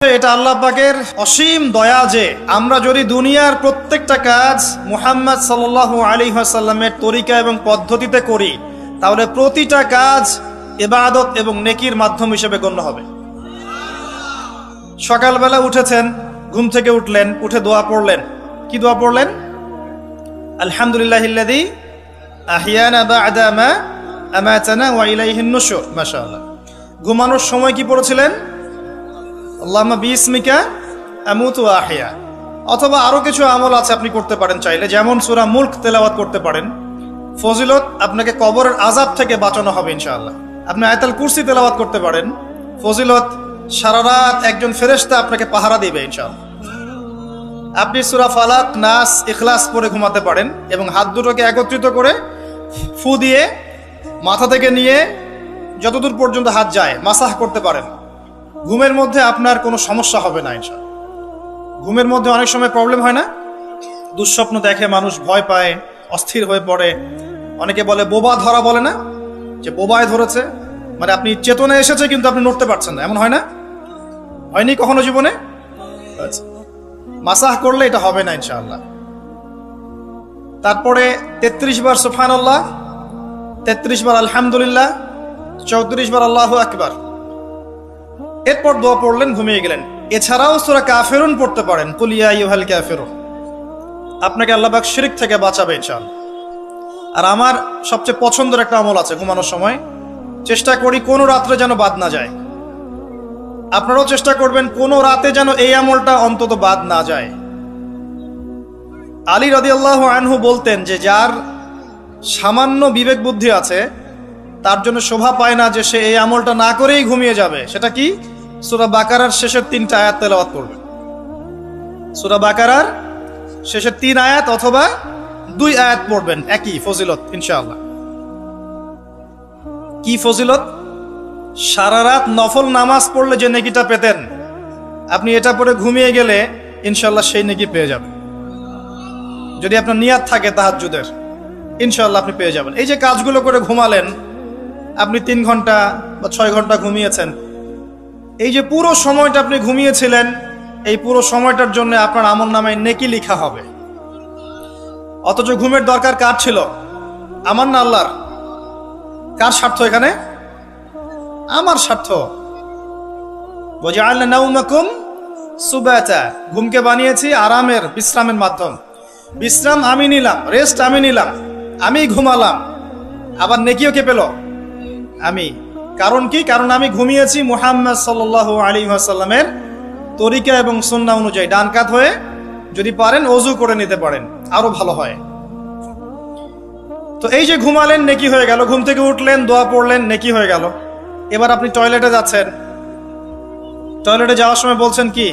এটা আল্লাহ পাকের অসীম দয়া যে আমরা যদি দুনিয়ার প্রত্যেকটা কাজ মুহাম্মদ সাল্লাল্লাহু আলাইহি ওয়াসাল্লামের তরিকা এবং পদ্ধতিতে করি তাহলে প্রতিটা কাজ ইবাদত এবং নেকির মাধ্যম হিসেবে গণ্য হবে। সকালবেলা উঠেছেন, ঘুম থেকে উঠলেন, উঠে দোয়া পড়লেন। কি দোয়া পড়লেন? আলহামদুলিল্লাহিল্লাযী আহিয়ানা বা'দা মা আমাতানা ওয়া ইলাইহিন নুশুর। মাশাআল্লাহ। ঘুমানোর সময় কি পড়েছিলেন? আল্লাহুম্মা বিইসমিকা আমুতু ওয়া আহইয়া। অথবা আরো কিছু আমল আছে আপনি করতে পারেন চাইলে, যেমন সূরা মুলক তেলাওয়াত করতে পারেন। ফজিলত, আপনাকে কবরের আযাব থেকে বাঁচানো হবে ইনশাআল্লাহ। আপনি আয়াতুল কুরসি তেলাওয়াত করতে পারেন। ফজিলত, সারা রাত একজন ফেরেশতা আপনাকে পাহারা দিবে ইনশাআল্লাহ। আপনি সূরা ফালাক, নাস, ইখলাস পড়ে ঘুমাতে পারেন এবং হাত দুটোকে একত্রিত করে ফু দিয়ে মাথা থেকে নিয়ে যতদূর পর্যন্ত হাত যায় মাসাহ করতে পারেন। ঘুমের মধ্যে আপনার কোনো সমস্যা হবে না ইনশাআল্লাহ। ঘুমের মধ্যে অনেক সময় প্রবলেম হয় না? দুঃস্বপ্ন দেখে মানুষ, ভয় পায়, অস্থির হয়ে পড়ে। অনেকে বলে বোবা ধরা, বলে না যে বোবায় ধরেছে, মানে আপনি চেতনা এসেছে কিন্তু আপনি নড়তে পারছেন না, এমন হয় না? হয়নি কখনো জীবনে? আচ্ছা, মাসাহ করলে এটা হবে না ইনশাআল্লাহ। তারপরে 33 বার সুবহানাল্লাহ, 33 বার আলহামদুলিল্লাহ, 34 বার আল্লাহু আকবার। এরপর দোয়া পড়লেন, ঘুমিয়ে গেলেন। এছাড়াও সূরা কাফিরুন পড়তে পারেন, কুল ইয়া আইয়ুহাল কাফিরুন। আপনাকে আল্লাহ পাক শিরক থেকে বাঁচাবে ইনশাআল্লাহ। আর আমার সবচেয়ে পছন্দের একটা আমল আছে ঘুমানোর সময়, চেষ্টা করি কোনো রাত্রে যেন বাদ না যায়। আপনারাও চেষ্টা করবেন কোনো রাতে যেন এই আমলটা অন্তত বাদ না যায়। আলী রাদিয়াল্লাহু আনহু বলতেন যে যার সামান্য বিবেক বুদ্ধি আছে তার জন্য শোভা পায় না যে সে এই আমলটা না করেই ঘুমিয়ে যাবে। সেটা কি? সূরা বাকারার শেষের 3টা আয়াত তেলাওয়াত করবে। সূরা বাকারার শেষের 3 আয়াত অথবা 2 আয়াত পড়বেন, একই ফজিলত ইনশাআল্লাহ। কি ফজিলত? সারা রাত নফল নামাজ পড়লে যে নেকিটা পেতেন, আপনি এটা পড়ে ঘুমিয়ে গেলে ইনশাআল্লাহ সেই নেকি পেয়ে যাবেন। যদি আপনার নিয়াত থাকে তাহাজ্জুদের, ইনশাআল্লাহ আপনি পেয়ে যাবেন। এই যে কাজগুলো করে ঘুমালেন, আপনি 3 ঘন্টা বা 6 ঘন্টা ঘুমিয়েছেন, এই যে পুরো সময়টা আপনি ঘুমিয়েছিলেন, এই পুরো সময়টার জন্য আপনার আমলনামায় নেকি লেখা হবে। অথচ ঘুমের দরকার কার ছিল? আমার না আল্লাহর? কার স্বার্থ এখানে? আমার স্বার্থ। ওয়াজআলনা নাওমাকুম সুবাতা, ঘুমকে বানিয়েছি আরামের, বিশ্রামের মাধ্যম। বিশ্রাম আমি নিলাম, রেস্ট আমি নিলাম, আমি ঘুমালাম, আবার নেকিও কে পেল? আমি। কারণ কি? কারণ আমি ঘুমিয়েছি মুহাম্মদ সাল্লাল্লাহু আলাইহি ওয়াসাল্লামের তরিকা এবং সুন্নাহ অনুযায়ী। ডান কাত হয়ে যদি পারেন ওযু করে নিতে পারেন, আরো ভালো হয়। তো এই যে ঘুমালেন, নেকি হয়ে গেল। ঘুম থেকে উঠলেন, দোয়া পড়লেন, নেকি হয়ে গেল। এবার আপনি টয়লেটে যাচ্ছেন, টয়লেটে যাওয়ার সময় বলছেন কি?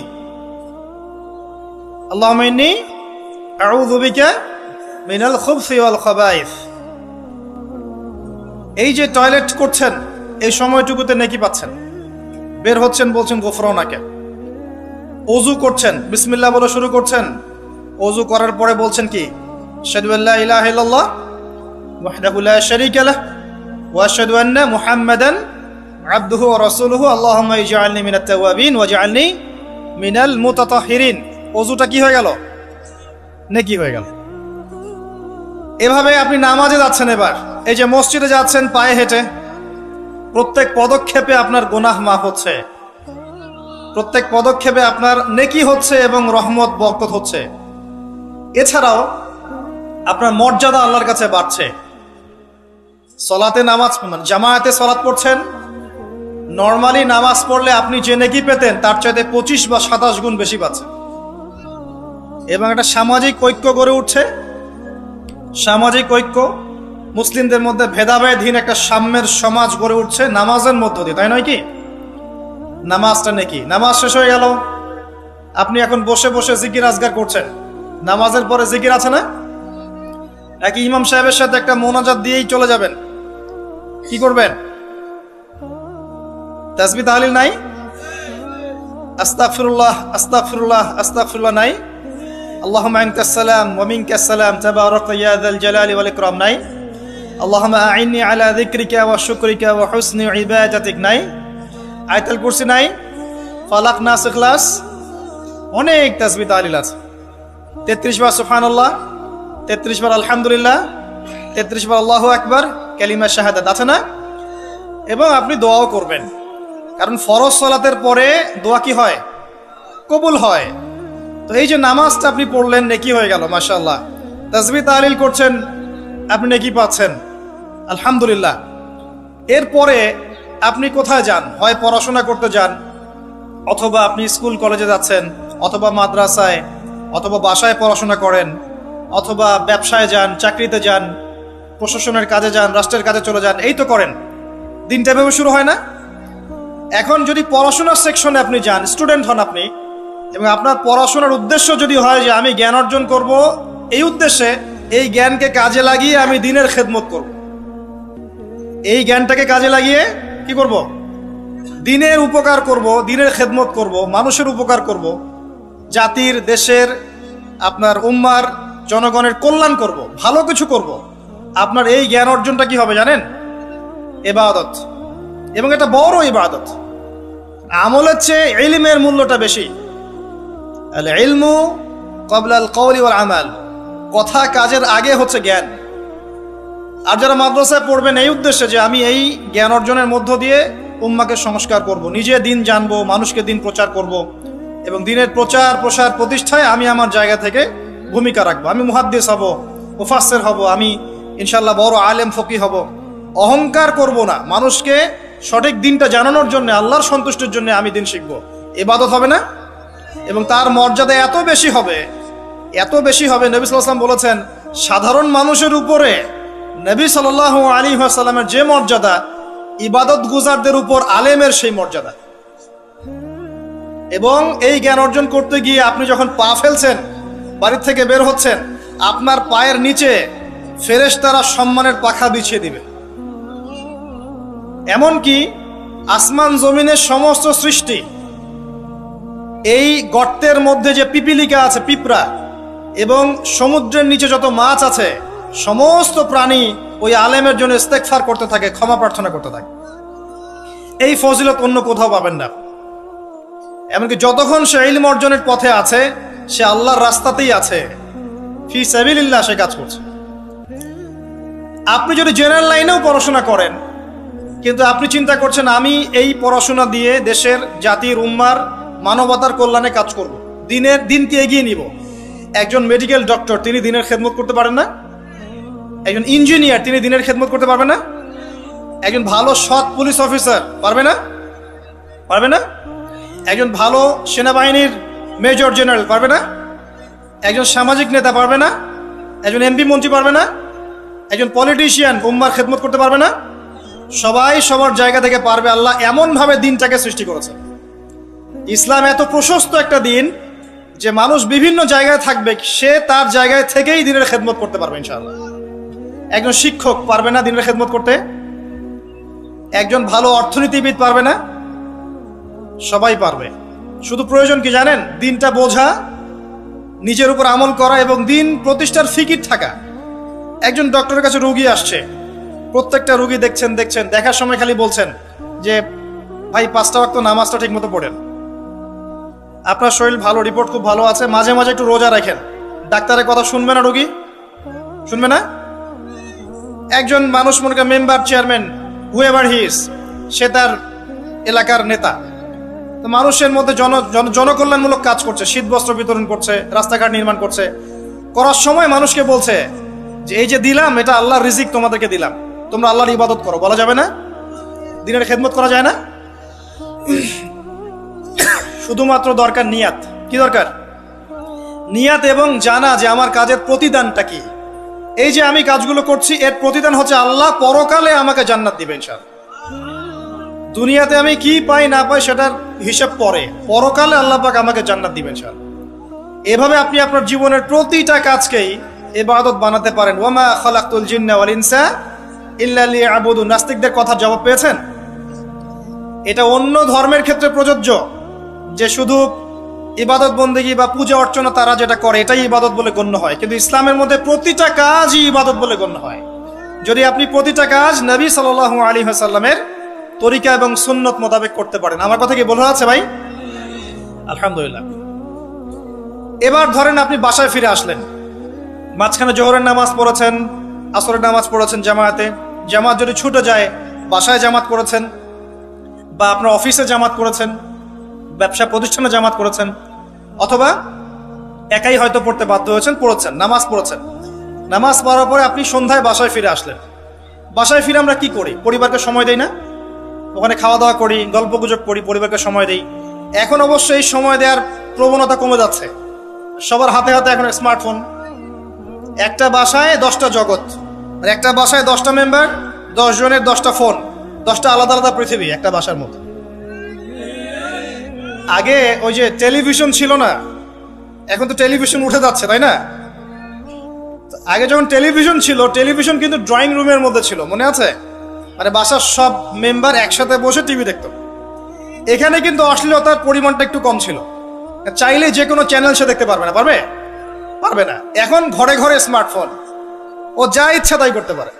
আল্লাহুম্মা ইন্নী আউযু বিকা মিনাল খুবসি ওয়াল খাবাইস। এই যে টয়লেট করছেন, এই সময়টুকুতে নেকি পাচ্ছেন। বের হচ্ছেন, বলছেন গফরানাকা। ওযু করছেন, বিসমিল্লাহ বলে শুরু করছেন। ওযু করার পরে বলছেন কি? আশহাদু আল্লা ইলাহা ইল্লাল্লাহ ওয়াহদাহু লা শারীকা লাহ ওয়া আশহাদু আন্না মুহাম্মাদান আবদুহু ওয়া রাসূলুহু আল্লাহুম্মা ইজআলনি মিনাত তাওয়াবিন ওয়াজআলনি মিনাল মুতাতাহহিরিন। ওযুটা কি হয়ে গেল? নেকি হয়ে গেল। এভাবে আপনি নামাজে যাচ্ছেন। এবার এই যে মসজিদে যাচ্ছেন পায়ে হেঁটে, প্রত্যেক পদক্ষেপে আপনার গুনাহ মাফ হচ্ছে, প্রত্যেক পদক্ষেপে আপনার নেকি হচ্ছে এবং রহমত বরকত হচ্ছে। এছাড়াও আপনার মর্যাদা আল্লাহর কাছে বাড়ছে। সলাতে নামাজ, জামায়াতে সলাত পড়ছেন, নর্মালি নামাজ পড়লে আপনি যে নেকি পেতেন তার চাইতে 25 বা 27 গুণ বেশি পাচ্ছেন। এবং একটা সামাজিক ঐক্য গড়ে উঠছে। সামাজিক ঐক্য, মুসলিমদের মধ্যে ভেদাভেদহীন একটা সাম্যের সমাজ গড়ে উঠছে নামাজের মধ্য দিয়ে, তাই নয় কি? নামাজটা নেকি। নামাজ শেষ হয়ে গেল, আপনি এখন বসে বসে জিকির আজগার করছেন। নামাজের পরে জিকির আছে না? একই ইমাম সাহেবের সাথে একটা মোনাজাত দিয়েই চলে যাবেন। কি করবেন? তাসবিহ তাহলিল নাই? আস্তাগফিরুল্লাহ আস্তাগফিরুল্লাহ আস্তাগফিরুল্লাহ নাই? আল্লাহুম্মা আনতাস সালাম ওয়া মিনকাস সালাম তাবারাকতা ইয়া যাল জালালি ওয়াল ইকরাম নাই? আল্লাহুম্মা আইন্নি আলা যিকরিকা ওয়া শুকরিকা ওয়া হুসনি ইবাদাতিক নাই? আয়াতুল কুরসি নাই? ফালাক, নাস, ইখলাস, অনেক তাসবিহ তাহলিল আছে। 33 বার সুবহানাল্লাহ, 33 বার আলহামদুলিল্লাহ, 33 বার আল্লাহু আকবার, কালিমা শাহাদাত আছে না? এবং আপনি দোয়াও করবেন, কারণ ফরজ সালাতের পরে দোয়া কি হয়? কবুল হয়। তো এই যে নামাজটা আপনি পড়লেন, নেকি হয়ে গেল মাশাআল্লাহ। তাসবিহ তাহলিল করছেন, আপনি নেকি পাচ্ছেন, আলহামদুলিল্লাহ। এরপরে আপনি কোথায় যান? হয় পড়াশোনা করতে যান, অথবা আপনি স্কুল কলেজে যাচ্ছেন, অথবা মাদ্রাসায়, অথবা বাসায় পড়াশোনা করেন, অথবা ব্যবসায় যান, চাকরিতে যান, প্রশাসনের কাজে যান, রাষ্ট্রের কাজে চলে যান, এই তো করেন। দিনটা এভাবে শুরু হয় না? এখন যদি পড়াশোনার সেকশনে আপনি যান, স্টুডেন্ট হন আপনি, এবং আপনার পড়াশোনার উদ্দেশ্য যদি হয় যে আমি জ্ঞান অর্জন করব, এই উদ্দেশ্যে এই জ্ঞানকে কাজে লাগিয়ে আমি দিনের খেদমত করব, এই জ্ঞানটাকে কাজে লাগিয়ে কি করব? দিনের উপকার করব, দিনের খেদমত করব, মানুষের উপকার করব, জাতির, দেশের, আপনার উম্মার, জনগণের কল্যাণ করব, ভালো কিছু করব। আপনার এই জ্ঞান অর্জনটা কি হবে জানেন? ইবাদত, এবং এটা বড় ইবাদত। আমলের চেয়ে ইলমের মূল্যটা বেশি। আল ইলমু ক্বাবলা আল কওলি ওয়াল আমাল, কথা কাজের আগে হচ্ছে জ্ঞান। আর যারা মাদ্রাসায় পড়বেন এই উদ্দেশ্যে যে আমি এই জ্ঞান অর্জনের মধ্য দিয়ে উম্মাকে সংস্কার করব, নিজে দিন জানবো, মানুষকে দিন প্রচার করব, এবং দিনের প্রচার প্রসার প্রতিষ্ঠায় আমি আমার জায়গা থেকে ভূমিকা রাখবো। আমি মুহাদ্দিস হব, মুফাসসির হব, আমি ইনশাআল্লাহ বড় আলেম ফকি হব। অহংকার করব না, মানুষকে সঠিক দিনটা জানানোর জন্য, আল্লাহর সন্তুষ্টির জন্য আমি দিন শিখব। ইবাদত হবে না? এবং তার মর্যাদা এত বেশি হবে, এত বেশি হবে। নবী সাল্লাল্লাহু আলাইহি ওয়াসাল্লাম বলেছেন, সাধারণ মানুষের উপরে নবী সাল্লাল্লাহু আলাইহি ওয়াসাল্লামের যে মর্যাদা, ইবাদত গুজারদের উপর আলেমের সেই মর্যাদা। এবং এই জ্ঞান অর্জন করতে গিয়ে আপনি যখন পা ফেলছেন, বাড়ি থেকে বের হচ্ছেন, আপনার পায়ের নিচে ফেরেশতারা সম্মানের পাখা বিছিয়ে দিবে। এমনকি আসমান জমিনের সমস্ত সৃষ্টি, এই গর্তের মধ্যে যে পিপিলিকা আছে, পিঁপড়া, এবং সমুদ্রের নিচে যত মাছ আছে, সমস্ত প্রাণী ওই আলেমের জন্য ইস্তেগফার করতে থাকে, ক্ষমা প্রার্থনা করতে থাকে। এই ফজিলত অন্য কোথাও পাবেন না। এমনকি যতক্ষণ সে ইলম অর্জনের পথে আছে, সে আল্লাহর রাস্তাতেই আছে, ফি সাবিলিল্লাহ সে কাজ করছে। আপনি যদি জেনারেল লাইনেও পড়াশোনা করেন, কিন্তু আপনি চিন্তা করছেন আমি এই পড়াশোনা দিয়ে দেশের, জাতির, উম্মার, মানবতার কল্যাণে কাজ করব, দিনকে এগিয়ে নিব। একজন মেডিকেল ডক্টর, তিনি দিনের খেদমত করতে পারেন না? একজন ইঞ্জিনিয়ার, তিনি দিনের খেদমত করতে পারবে না? একজন ভালো সৎ পুলিশ অফিসার পারবে না? পারবে না? একজন ভালো সেনাবাহিনীর মেজর জেনারেল পারবে না? একজন সামাজিক নেতা পারবে না? একজন এমপি মন্ত্রী পারবে না? একজন পলিটিশিয়ান উম্মার খেদমত করতে পারবে না? সবাই সবার জায়গা থেকে পারবে। আল্লাহ এমনভাবে দিনটাকে সৃষ্টি করেছে। ইসলাম এত প্রশস্ত একটা দিন যে মানুষ বিভিন্ন জায়গায় থাকবে, সে তার জায়গায় থেকেই দিনের খেদমত করতে পারবে ইনশাআল্লাহ। একজন শিক্ষক পারবে না দিনের খেদমত করতে? একজন ভালো অর্থনীতিবিদ পারবে না? সবাই পারবে। শুধু প্রয়োজন কি জানেন? দিনটা বোঝা, নিজের উপর আমল করা, এবং দিন প্রতিষ্ঠার ফিকির থাকা। একজন ডক্টরের কাছে রোগী আসছে, প্রত্যেকটা রোগী দেখছেন, দেখার সময় খালি বলছেন যে ভাই 5টা ওয়াক্ত নামাজটা ঠিক মতো পড়েন, আপনার শরীর ভালো, রিপোর্ট খুব ভালো আছে, মাঝে মাঝে একটু রোজা রাখেন। ডাক্তারের কথা শুনবে না রোগী? শুনবে না? একজন মানুষ, মনে করেন member, chairman, whoever he is, সে তার এলাকার নেতা, তো মানুষের মধ্যে জনকল্যাণমূলক কাজ করছে, শীত বস্ত্র বিতরণ করছে, রাস্তাঘাট নির্মাণ করছে, করার সময় মানুষকে বলছে যে এই যে দিলাম, এটা আল্লাহর রিজিক, তোমাদেরকে দিলাম, তোমরা আল্লাহর ইবাদত করো। বলা যাবে না? দিনের খেদমত করা যায় না? শুধুমাত্র দরকার নিয়াত। কি দরকার? নিয়াত, এবং জানা যে আমার কাজের প্রতিদানটা কি। এই যে আমি কাজগুলো করছি, এর প্রতিদান হচ্ছে আল্লাহ পরকালে আমাকে জান্নাত দিবে ইনশাআল্লাহ। দুনিয়াতে আমি কি পাই না পাই সেটার হিসাব পরে, পরকালে আল্লাহ পাক আমাকে জান্নাত দিবেন ইনশাআল্লাহ। এভাবে আপনি আপনার জীবনের প্রতিটা কাজকেই ইবাদত বানাতে পারেন। ওয়ামা খালাকতুল জিন্না ওয়াল ইনসা ইল্লা লিয়াবুদুন। নাস্তিকদের কথার জবাব পেয়েছেন? এটা অন্য ধর্মের ক্ষেত্রে প্রযোজ্য, যে শুধু ইবাদত বন্দেগী বা পূজা অর্চনা তারা যেটা করে এটাই ইবাদত বলে গণ্য হয়, কিন্তু ইসলামের মধ্যে প্রতিটা কাজই ইবাদত বলে গণ্য হয় যদি আপনি প্রতিটা কাজ নবী সাল্লাল্লাহু আলাইহি ওয়াসাল্লামের তরিকা এবং সুন্নত মোতাবেক করতে পারেন। আমার কথা কি বোঝা যাচ্ছে ভাই? আলহামদুলিল্লাহ। এবার ধরেন আপনি বাসায় ফিরে আসলেন, মাঝখানে জোহরের নামাজ পড়েছেন, আসরের নামাজ পড়েছেন জামায়াতে, জামাত যদি ছুটে যায় বাসায় জামাত করেছেন, বা আপনার অফিসে জামাত করেছেন, ব্যবসা প্রতিষ্ঠানে জামাত করেছেন, অথবা একাই হয়তো পড়তে বাধ্য হয়েছেন, পড়েছেন, নামাজ পড়েছেন। নামাজ পড়ার পরে আপনি সন্ধ্যায় বাসায় ফিরে আসলেন। বাসায় ফিরে আমরা কি করি? পরিবারকে সময় দেই না? ওখানে খাওয়া দাওয়া করি, গল্প গুজব করি, পরিবারকে সময় দেই। এখন অবশ্য এই সময় দেওয়ার প্রবণতা কমে যাচ্ছে, সবার হাতে হাতে এখন স্মার্টফোন। একটা বাসায় 10টা জগৎ, আর একটা বাসায় 10টা মেম্বার, 10 জনের 10টা ফোন, 10টা আলাদা আলাদা পৃথিবী একটা বাসার মধ্যে। আগে ওই যে টেলিভিশন ছিল না, এখন তো টেলিভিশন উঠে যাচ্ছে, তাই না? আগে যখন টেলিভিশন ছিল, টেলিভিশন কিন্তু ড্রয়িং রুমের মধ্যে ছিল, মনে আছে? মানে বাসার সব মেম্বার একসাথে বসে টিভি দেখতো। এখানে কিন্তু অশ্লীলতার পরিমাণটা একটু কম ছিল, চাইলে যে কোনো চ্যানেল সে দেখতে পারবে না। পারবে? পারবে না। এখন ঘরে ঘরে স্মার্টফোন, ও যা ইচ্ছা তাই করতে পারে।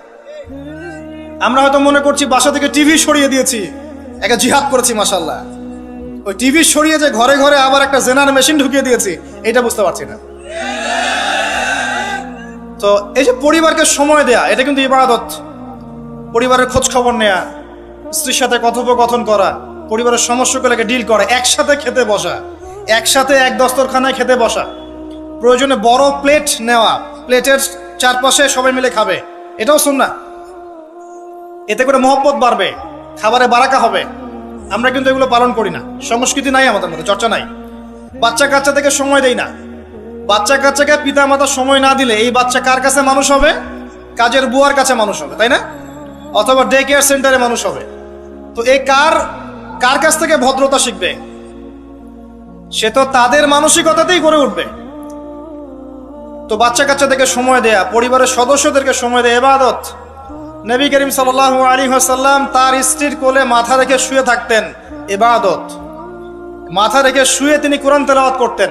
আমরা হয়তো মনে করছি বাসা থেকে টিভি সরিয়ে দিয়েছি, একটা জিহাদ করেছি, মাশাআল্লাহ। ওই টিভি সরিয়ে যে ঘরে ঘরে আবার একটা জেনার মেশিন ঢুকিয়ে দিয়েছি, এটা বুঝতে পারছি না। তো এই যে পরিবারকে সময় দেয়া, এটা কিন্তু ইবাদত। পরিবারের খোঁজ খবর নেয়া, স্ত্রীর সাথে কথোপকথন করা, পরিবারের সমস্যাগুলোকে ডিল করা, একসাথে খেতে বসা, একসাথে এক দস্তরখানায় খেতে বসা, প্রয়োজনে বড় প্লেট নেওয়া, প্লেটের চারপাশে সবাই মিলে খাবে, এটাও সুন্নাহ। এতে করে মহব্বত বাড়বে, খাবারে বারাকা হবে। আমরা কিন্তু এগুলো পালন করি না, সংস্কৃতি নাই আমাদের মধ্যে, চর্চা নাই। বাচ্চা কাচ্চাদেরকে সময় দেই না। বাচ্চা কাচ্চাকে পিতা মাতা সময় না দিলে এই বাচ্চা কার কাছে মানুষ হবে? কাজের বুয়ার কাছে মানুষ হবে, তাই না? অথবা ডে কেয়ার সেন্টারে মানুষ হবে। তো এই কার কাছ থেকে ভদ্রতা শিখবে? সে তো তাদের মানসিকতাতেই গড়ে উঠবে। তো বাচ্চা কাচ্চাদেরকে সময় দেয়া, পরিবারের সদস্যদেরকে সময় দেয়া ইবাদত। নবী করিম সাল্লাল্লাহু আলাইহি ওয়াসাল্লাম তার স্ত্রীর কোলে মাথা রেখে শুয়ে থাকতেন, ইবাদত। মাথা রেখে শুয়ে তিনি কোরআন তেলাওয়াত করতেন।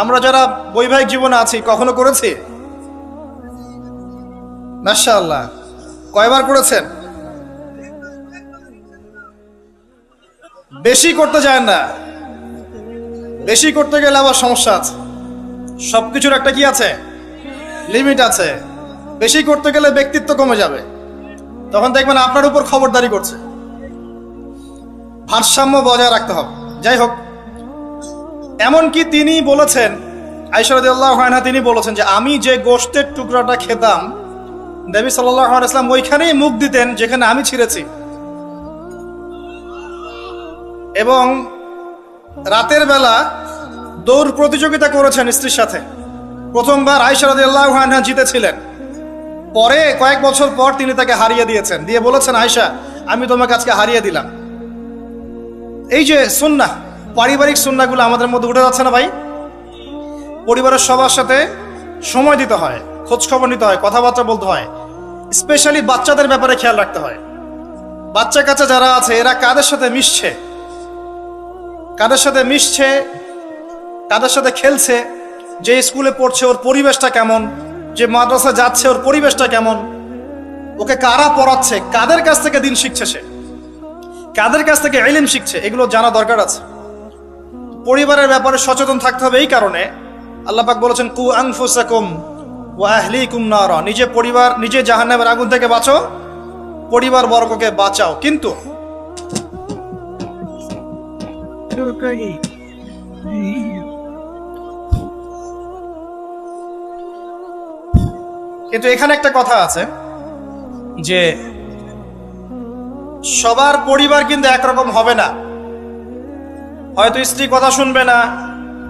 আমরা যারা বৈবাহিক জীবনে আছি, কখনো করেছি? মাশাআল্লাহ। কয়বার করেছেন? বেশি করতে যায় না, বেশি করতে গেলে আবার সমস্যা আছে। সবকিছুর একটা কি আছে? লিমিট আছে। বেশি করতে গেলে ব্যক্তিত্ব কমে যাবে, তখন দেখবেন আপনার উপর খবরদারি করছে। ভারসাম্য বজায় রাখতে হবে। যাই হোক, এমনকি তিনি বলেছেন, আয়েশা রাদিয়াল্লাহু আনহা তিনি বলেছেন যে আমি যে গোশতের টুকরাটা খেতাম, নবী সাল্লাল্লাহু আলাইহি ওয়াসাল্লাম ওইখানেই মুখ দিতেন যেখানে আমি ছিঁড়েছি। এবং রাতের বেলা দৌড় প্রতিযোগিতা করেছেন স্ত্রীর সাথে। প্রথমবার আয়েশা রাদিয়াল্লাহু আনহা জিতেছিলেন, পরে কয়েক বছর পর তিনি তাকে হারিয়ে দিয়েছেন, দিয়ে বলেছেন, আয়েশা আমি তোমাকে আজকে হারিয়ে দিলাম। এই যে সুন্নাহ, পারিবারিক সুন্নাহগুলো আমাদের মধ্যে উঠে যাচ্ছে না ভাই? পরিবারের সবার সাথে সময় দিতে হয়, খোঁজ খবর নিতে হয়, কথাবার্তা বলতে হয়। স্পেশালি বাচ্চাদের ব্যাপারে খেয়াল রাখতে হয়। বাচ্চা কাচ্চা যারা আছে এরা কাদের সাথে মিশছে, কাদের সাথে মিশছে, কাদের সাথে খেলছে, যে স্কুলে পড়ছে ওর পরিবেশটা কেমন, যে মাদ্রাসা যাচ্ছে ওর পরিবেশটা কেমন, ওকে কারা পড়াচ্ছে, কাদের কাছ থেকে দিন শিখছে, সে কাদের কাছ থেকে ইলম শিখছে, এগুলো জানা দরকার আছে। পরিবারের ব্যাপারে সচেতন থাকতে হবে। এই কারণে আল্লাহ পাক বলেছেন, কু আনফুসাকুম ওয়া আহলিকুম নারা, নিজে পরিবার, নিজে জাহান্নামের আগুন থেকে বাঁচো, পরিবার বর্গকে বাঁচাও। কিন্তু এখানে একটা কথা আছে যে সবার পরিবার কিন্তু একরকম হবে না। হয়তো স্ত্রী কথা শুনবে না,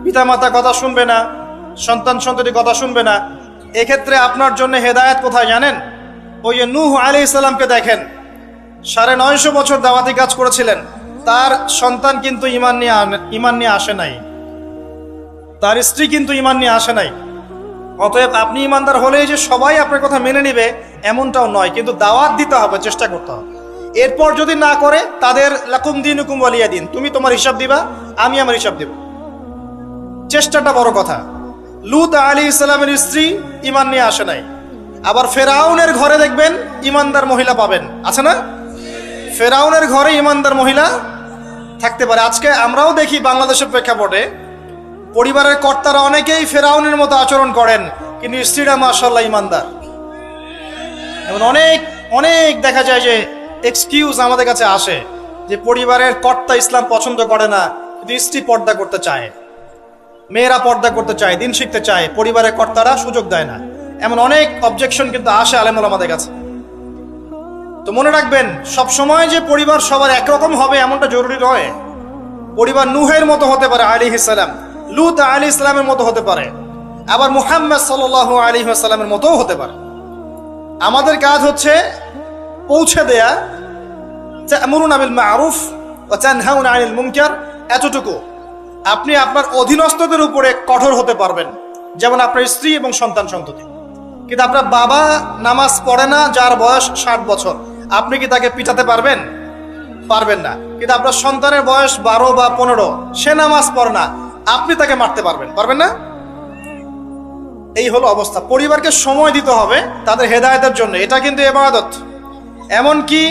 পিতামাতা কথা শুনবে না, সন্তান সন্ততি কথা শুনবে না। এক্ষেত্রে আপনার জন্য হেদায়েত কোথায় জানেন? ওই যে নূহ আলাইহিস সালামকে দেখেন, 950 বছর দাওয়াতি কাজ করেছিলেন, তার সন্তান কিন্তু ঈমান নিয়ে আসে নাই, তার স্ত্রী কিন্তু ঈমান নিয়ে আসে নাই। অতএব আপনি ঈমানদার হলেই যে সবাই আপনার কথা মেনে নেবে এমনটাও নয়, কিন্তু দাওয়াত দিতে হবে, চেষ্টা করতে হবে। এরপর যদি না করে, তাদের লাকুম দীনুকুম ওয়ালিয়া দিন, তুমি তোমার হিসাব দিবা, আমি আমার হিসাব দেব। চেষ্টাটা বড় কথা। লূত আলাইহিস সালামের স্ত্রী ঈমান নিয়ে আসে নাই। আবার ফেরাউনের ঘরে দেখবেন ঈমানদার মহিলা পাবেন, আছে না? ফেরাউনের ঘরে ঈমানদার মহিলা থাকতে পারে। আজকে আমরাও দেখি বাংলাদেশের প্রেক্ষাপটে পরিবারের কর্তারা অনেকেই ফেরাউনের মতো আচরণ করেন, কিন্তু স্ত্রীরা মাশাআল্লাহ ইমানদার। এবং অনেক অনেক দেখা যায় যে এক্সকিউজ আমাদের কাছে আসে যে পরিবারের কর্তা ইসলাম পছন্দ করে না, কিন্তু স্ত্রী পর্দা করতে চায়, মেয়েরা পর্দা করতে চায়, দিন শিখতে চায়, পরিবারের কর্তারা সুযোগ দেয় না। এমন অনেক অবজেকশন কিন্তু আসে আলেমুল আমাদের কাছে। তো মনে রাখবেন, সব সময় যে পরিবার সবার একরকম হবে এমনটা জরুরি নয়। পরিবার নূহের মতো হতে পারে আলাইহিস সালাম, লূত আলাইহিস সালামের মতো হতে পারে, আবার মুহাম্মদ সাল্লাল্লাহু আলাইহি ওয়াসাল্লামের মতোও হতে পারে। আমাদের কাজ হচ্ছে পৌঁছে দেয়া, তা'মুরুনা বিল মা'রুফ ওয়া তানহাউনা আনিল মুনকার, এতটুকু। আপনি আপনার অধীনস্থদের উপরে কঠোর হতে পারবেন, যেমন আপনার স্ত্রী এবং সন্তান সন্ততি। কিন্তু আপনার বাবা নামাজ পড়ে না, যার বয়স 60 বছর, আপনি কি তাকে পিটাতে পারবেন? পারবেন না। কিন্তু আপনার সন্তানের বয়স 12 বা 15, সে নামাজ পড়ে না, আপনি তাকে মারতে পারবেন না? এই হলো অবস্থা। পরিবারকে সময় দিতে হবে তাদের হেদায়েতের জন্য, এটা কিন্তু ইবাদত। এমনকি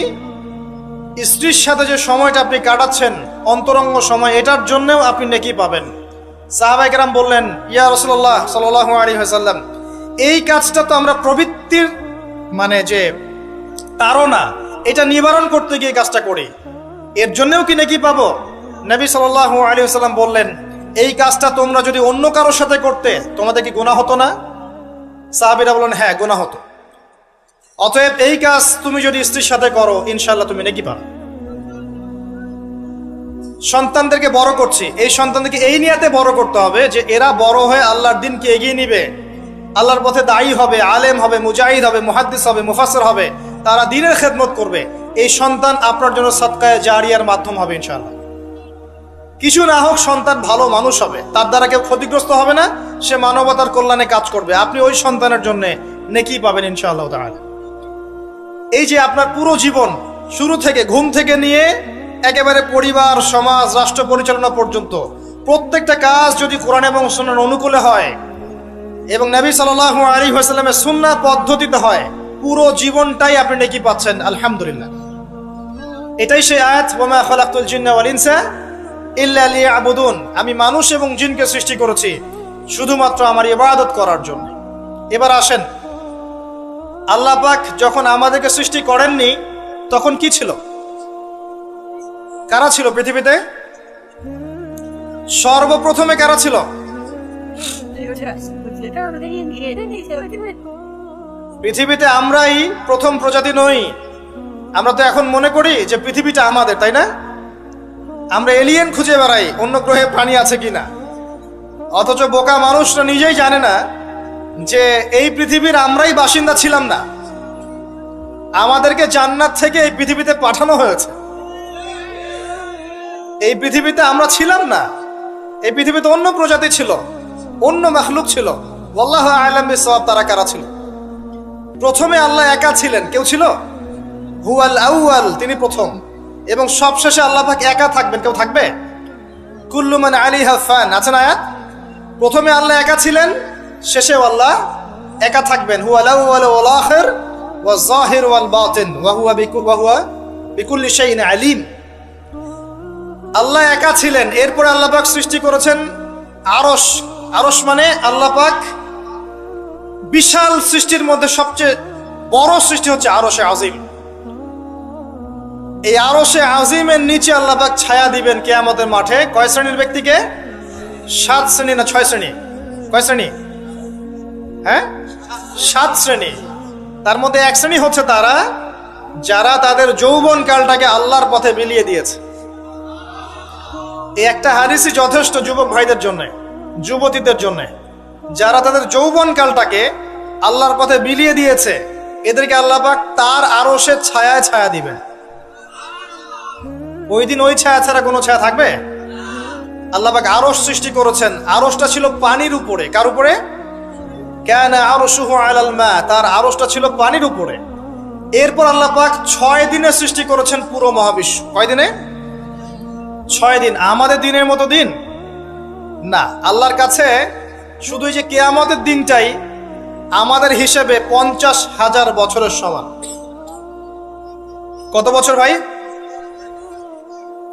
স্ত্রীর সাথে যে সময়টা আপনি কাটাচ্ছেন, অন্তরঙ্গ সময়, এটার জন্যও আপনি নেকি পাবেন। সাহাবায়ে কেরাম বললেন, ইয়া রাসূলুল্লাহ সাল্লাল্লাহু আলাইহি ওয়াসাল্লাম, এই কাজটা তো আমরা প্রবৃত্তির মানে যে তাড়না, এটা নিবারণ করতে গিয়ে কাজটা করি, এর জন্যও কি নেকি পাবো? নবী সাল্লাল্লাহু আলাইহি ওয়াসাল্লাম বললেন, এই কাজটা তোমরা যদি অন্য কারোর সাথে করতে তোমাদের কি গুনাহ হতো না? সাহাবীরা বললেন, হ্যাঁ গুনাহ হতো। অতএব এই কাজ তুমি যদি স্ত্রীর সাথে করো, ইনশাআল্লাহ তুমি নেকি পাবে। সন্তানদেরকে বড় করছি, এই সন্তানদেরকে এই নিয়াতে বড় করতে হবে যে এরা বড় হয়ে আল্লাহর দ্বীনকে এগিয়ে নিবে, আল্লাহর পথে দায়ী হবে, আলেম হবে, মুজাহিদ হবে, মুহাদ্দিস হবে, মুফাসসির হবে, তারা দ্বীনের খেদমত করবে। এই সন্তান আপনার জন্য সাদকায়ে জারিয়ার মাধ্যম হবে ইনশাআল্লাহ। কিছু না হোক, সন্তান ভালো মানুষ হবে, তার দ্বারা কেউ ক্ষতিগ্রস্ত হবে না, সে মানবতার কল্যাণে কাজ করবে, আপনি ওই সন্তানের জন্য নেকি পাবেন ইনশাআল্লাহ তাআলা। এই যে আপনার পুরো জীবন, শুরু থেকে ঘুম থেকে নিয়ে একেবারে পরিবার, সমাজ, রাষ্ট্র পরিচালনা পর্যন্ত প্রত্যেকটা কাজ যদি কোরআন এবং সুন্নাহর অনুকূলে হয় এবং নবী সাল্লাল্লাহু আলাইহি ওয়াসাল্লামের সুন্নাহ পদ্ধতিতে হয়, পুরো জীবনটাই আপনি নেকি পাচ্ছেন আলহামদুলিল্লাহ। এটাই সেই আয়াত, ওয়ামা খালাকতুল জিন্না ওয়াল ইনসা ইল্লা লিয়াবুদুন, আমি মানুষ এবং জিনকে সৃষ্টি করেছি শুধুমাত্র আমার ইবাদত করার জন্য। এবার আসেন, আল্লাহ পাক যখন আমাদেরকে সৃষ্টি করেননি তখন কি ছিল? কারা ছিল পৃথিবীতে? সর্বপ্রথমে কারা ছিল? পৃথিবীতে আমরাই প্রথম প্রজাতি নই। আমরা তো এখন মনে করি যে পৃথিবীটা আমাদের, তাই না? আমরা এলিয়েন খুঁজে বেড়াই অন্য গ্রহে প্রাণী আছে কিনা, অথচ বোকা মানুষরা নিজেই জানে না যে এই পৃথিবীর আমরাই বাসিন্দা ছিলাম না। আমাদেরকে জান্নাত থেকে এই পৃথিবীতে পাঠানো হয়েছে। এই পৃথিবীতে আমরা ছিলাম না, এই পৃথিবীতে অন্য প্রজাতি ছিল, অন্য মাখলুক ছিল। আল্লাহু আ'লাম বিসওয়াব, তারা কারা ছিল? প্রথমে আল্লাহ একা ছিলেন, কেউ ছিল? হুয়াল আউয়াল, তিনি প্রথম, এবং সবশেষে আল্লাহ পাক একা থাকবেন, কেউ থাকবে? কুল্লু মান আলাইহা ফান, আছে না আয়াত? প্রথমে আল্লাহ একা ছিলেন, শেষেও আল্লাহ একা থাকবেন। হুয়াল আউয়াল ওয়াল আখির ওয়াজ যাহির ওয়াল বাতিন ওয়া হুয়া বিকুল্লি শাইইন আলিম। আল্লাহ একা ছিলেন, এরপরে আল্লাহ পাক সৃষ্টি করেছেন আরশ। আরশ মানে আল্লাহ পাক বিশাল সৃষ্টির মধ্যে সবচেয়ে বড় সৃষ্টি হচ্ছে আরশে আজিম। এই আরশে আজিমের নিচে আল্লাহ পাক ছায়া দিবেন কিয়ামতের মাঠে। কয় শ্রেণীর ব্যক্তিকে? 7 শ্রেণী না 6 শ্রেণী? কয় শ্রেণী? হ্যাঁ, 7 শ্রেণী। তার মধ্যে 1 শ্রেণী হচ্ছে তারা যারা তাদের যৌবন কালটাকে আল্লাহর পথে বিলিয়ে দিয়েছে। এই একটা হাদিসই যথেষ্ট যুবক ভাইদের জন্য, যুবতীদের জন্য, যারা তাদের যৌবন কালটাকে আল্লাহর পথে বিলিয়ে দিয়েছে, এদেরকে আল্লাহ পাক তার আরশের ছায়ায় ছায়া দিবেন। ওই দিন ওই ছায়া ছাড়া কোনো ছায়া থাকবে? আল্লাহ পাক আরশ সৃষ্টি করেছেন, আরশটা ছিল পানির উপরে। কার উপরে? কানা আরশুহু আলাল মা, তার আরশটা ছিল পানির উপরে। এরপর আল্লাহ পাক 6 দিনে সৃষ্টি করেছেন পুরো মহাবিশ্ব। কয় দিনে? 6 দিন। আমাদের দিনের মতো দিন না, আল্লাহর কাছে শুধু যে কিয়ামতের দিনটাই আমাদের হিসেবে 50,000 বছরের সমান। কত বছর ভাই?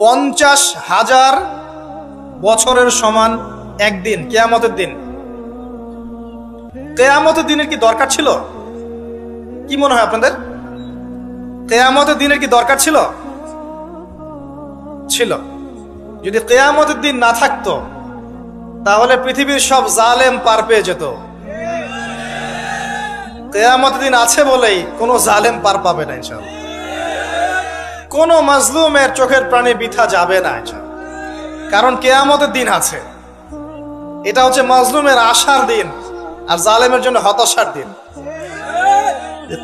50,000 বছরের সমান একদিন, কিয়ামতের দিন। কিয়ামতের দিনের কি দরকার ছিল? কি মনে হয় আপনাদের? কিয়ামতের দিনের কি দরকার ছিল? ছিল। যদি কিয়ামতের দিন না থাকতো তাহলে পৃথিবীর সব জালেম পার পেয়ে যেত। কিয়ামতের দিন আছে বলেই কোনো জালেম পার পাবে না ইনশাআল্লাহ। কোনো মাজলুমের চোখের প্রাণে বৃথা যাবে না ইনশাআল্লাহ, কারণ কিয়ামতের দিন আছে। এটা হচ্ছে মাজলুমের আশার দিন আর জালেমের জন্য হতাশার দিন।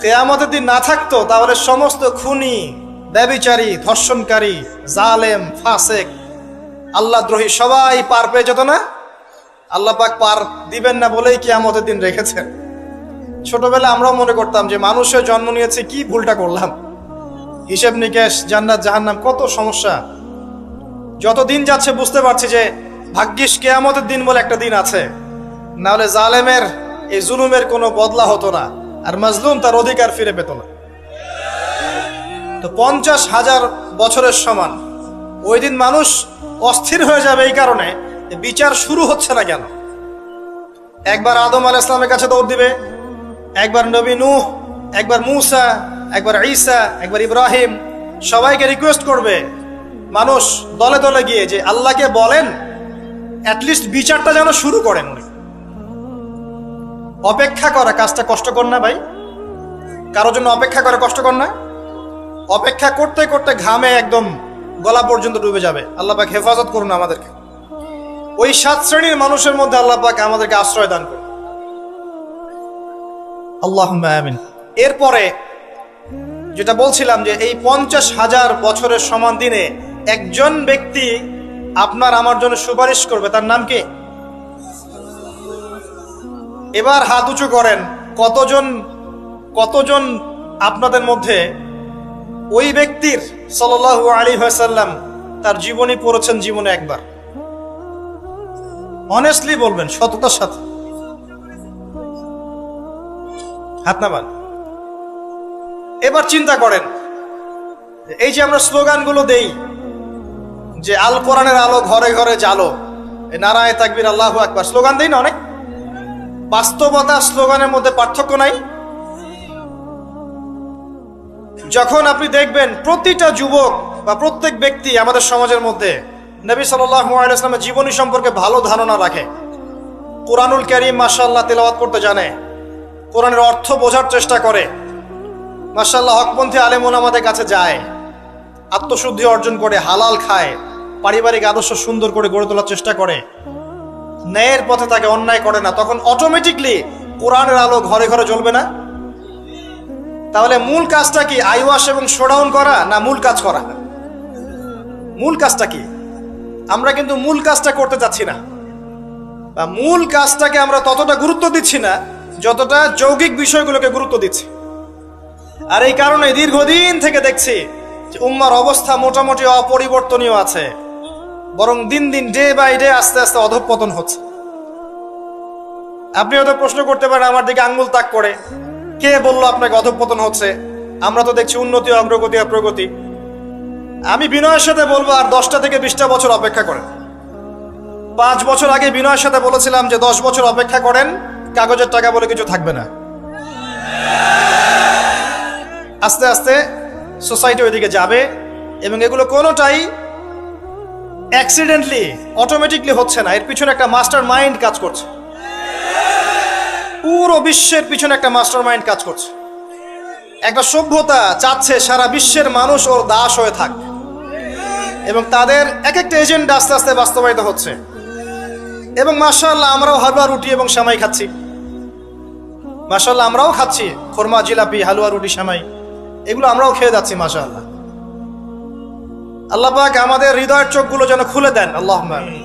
কিয়ামতের দিন না থাকতো তাহলে সমস্ত খুনি, ব্যভিচারী, ধর্ষণকারী, জালেম, ফাসেক, আল্লাহদ্রোহী সবাই পার পেয়ে যেত না। আল্লাহ পাক পার দিবেন না বলেই কিয়ামতের দিন রেখেছেন। ছোটবেলা আমরাও মনে করতাম যে মানুষের জন্ম নিয়েছে, কি ভুলটা করলাম, হিসেব নিকেশ, জান্নাত জাহান্নাম, কত সমস্যা। যত দিন যাচ্ছে বুঝতে পারছি যে ভাগ্যিস কিয়ামতের দিন বলে একটা দিন আছে, না হলে জালেমের এই জুলুমের কোনো বদলা হতো না আর মাজলুম তার অধিকার ফিরে পেত না। তো 50,000 বছরের সমান ওই দিন মানুষ অস্থির হয়ে যাবে এই কারণে বিচার শুরু হচ্ছে না কেন। একবার আদম আলাইহিস সালামের কাছে দৌড় দিবে, একবার নবী নূহ, একবার মূসা, একবার ঈসা, একবার ইব্রাহিম, সবাইকে রিকোয়েস্ট করবে মানুষ দলে দলে গিয়ে যে আল্লাহকে বলেন অ্যাটলিস্ট বিচারটা যেন শুরু করেন উনি। অপেক্ষা করা কাজটা কষ্টকর না ভাই? কারোর জন্য অপেক্ষা করা কষ্টকর না? অপেক্ষা করতে করতে ঘামে একদম গলা পর্যন্ত ডুবে যাবে। আল্লাহ পাক হেফাজত করুন আমাদেরকে। ওই 7 শ্রেণীর মানুষের মধ্যে আল্লাহ পাক আমাদেরকে আশ্রয় দান করুন, আল্লাহুম্মা আমিন। এরপরে যেটা বলছিলাম যে এই 50,000 বছরের সমান দিনে একজন ব্যক্তি আপনার আমার জন্য সুপারিশ করবে, তার নাম কি? এবার হাত উঁচু করেন, কতজন আপনাদের মধ্যে ওই ব্যক্তির সাল্লাল্লাহু আলাইহি ওয়াসাল্লাম তার জীবনী পড়েছেন জীবনে একবার? অনেস্টলি বলবেন, সততার সাথে। হাত নামান। এবার চিন্তা করেন, এই যে আমরা স্লোগানগুলো দেই যে আল কোরআনের আলো ঘরে ঘরে জালো, নারায়ে তাকবীর, আল্লাহু আকবার, স্লোগান দেই না অনেক? বাস্তবতা স্লোগানের মধ্যে পার্থক্য নাই? যখন আপনি দেখবেন প্রতিটা যুবক বা প্রত্যেক ব্যক্তি আমাদের সমাজের মধ্যে নবী সাল্লাল্লাহু আলাইহি ওয়াসাল্লামের জীবনী সম্পর্কে ভালো ধারণা রাখে, কোরআনুল কারীম মাশাআল্লাহ তেলাওয়াত করতে জানে, কোরআনের অর্থ বোঝার চেষ্টা করে, মাশাআল্লাহ হকপন্থী আলেম ওলামাদের কাছে যায়, আত্মশুদ্ধি অর্জন করে, হালাল খায়, পারিবারিক আদর্শ সুন্দর করে গড়ে তোলার চেষ্টা করে, ন্যায়ের পথে তাকে অন্যায় করে না, তখন অটোমেটিকলি কোরআনের আলো ঘরে ঘরে জ্বলবে না? তাহলে মূল কাজটা কি? আইওয়াশ এবং শোডাউন করা না মূল কাজ করা? মূল কাজটা কি? আমরা কিন্তু মূল কাজটা করতে চাচ্ছি না, বা মূল কাজটাকে আমরা ততটা গুরুত্ব দিচ্ছি না যতটা যৌগিক বিষয়গুলোকে গুরুত্ব দিচ্ছি। আর এই কারণে দীর্ঘদিন থেকে দেখছি যে উম্মার অবস্থা মোটামুটি অপরিবর্তনীয় আছে, বরং দিন দিন ডে বাই ডে আস্তে আস্তে অধঃপতন হচ্ছে। আপনি হয়তো প্রশ্ন করতে পারেন আমার দিকে আঙ্গুল তাক করে, কে বললো আপনাকে অধঃপতন হচ্ছে? আমরা তো দেখছি উন্নতি, অগ্রগতি আর প্রগতি। আমি বিনয়ের সাথে বলবো আর 10টা থেকে 20টা বছর অপেক্ষা করেন। 5 বছর আগে বিনয়ের সাথে বলেছিলাম যে 10 বছর অপেক্ষা করেন, কাগজের টাকা বলে কিছু থাকবে না। আস্তে আস্তে সোসাইটি ওইদিকে যাবে এবং এগুলো কোনোটাই অ্যাক্সিডেন্টলি অটোমেটিকলি হচ্ছে না, এর পিছনে একটা মাস্টার মাইন্ড কাজ করছে। পুরো বিশ্বের পিছনে একটা মাস্টার মাইন্ড কাজ করছে। একটা সভ্যতা চাচ্ছে সারা বিশ্বের মানুষ ওর দাস হয়ে থাক, এবং তাদের এক একটা এজেন্ডা আস্তে আস্তে বাস্তবায়িত হচ্ছে। এবং মাশাআল্লাহ আমরাও হালুয়া রুটি এবং সেমাই খাচ্ছি, মাশাআল্লাহ আমরাও খাচ্ছি খোরমা, জিলাপি, হালুয়া, রুটি, সেমাই, এগুলো আমরাও খেয়ে যাচ্ছি মাশাআল্লাহ। আল্লাহ পাক আমাদের হৃদয়ের চোখগুলো যেন খুলে দেন, আল্লাহুম্মা আমিন।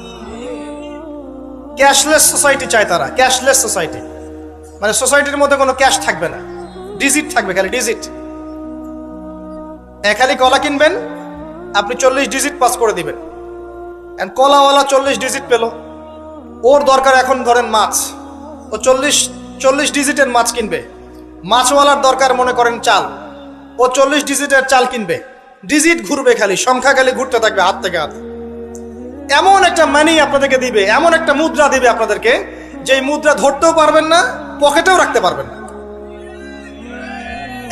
ক্যাশলেস সোসাইটি চায় তারা, ক্যাশলেস সোসাইটি, মানে সোসাইটির মধ্যে কোনো ক্যাশ থাকবে না, ডিজিট থাকবে, খালি ডিজিট। খালি কলা কিনবেন, আপনি 40 ডিজিট পাস করে দিবেন। কলাওয়ালা 40 ডিজিট পেল, ওর দরকার এখন ধরেন মাছ, ও 40 ডিজিটের মাছ কিনবে। মাছওয়ালার দরকার মনে করেন চাল, ও 40 ডিজিটের চাল কিনবে। ডিজিট ঘুরবে, খালি সংখ্যা খালি ঘুরতে থাকবে হাত থেকে হাত। এমন একটা মানি আপনাদেরকে দিবে, এমন একটা মুদ্রা দিবে আপনাদেরকে, যে মুদ্রা ধরতেও পারবেন না, পকেটেও রাখতে পারবেন না।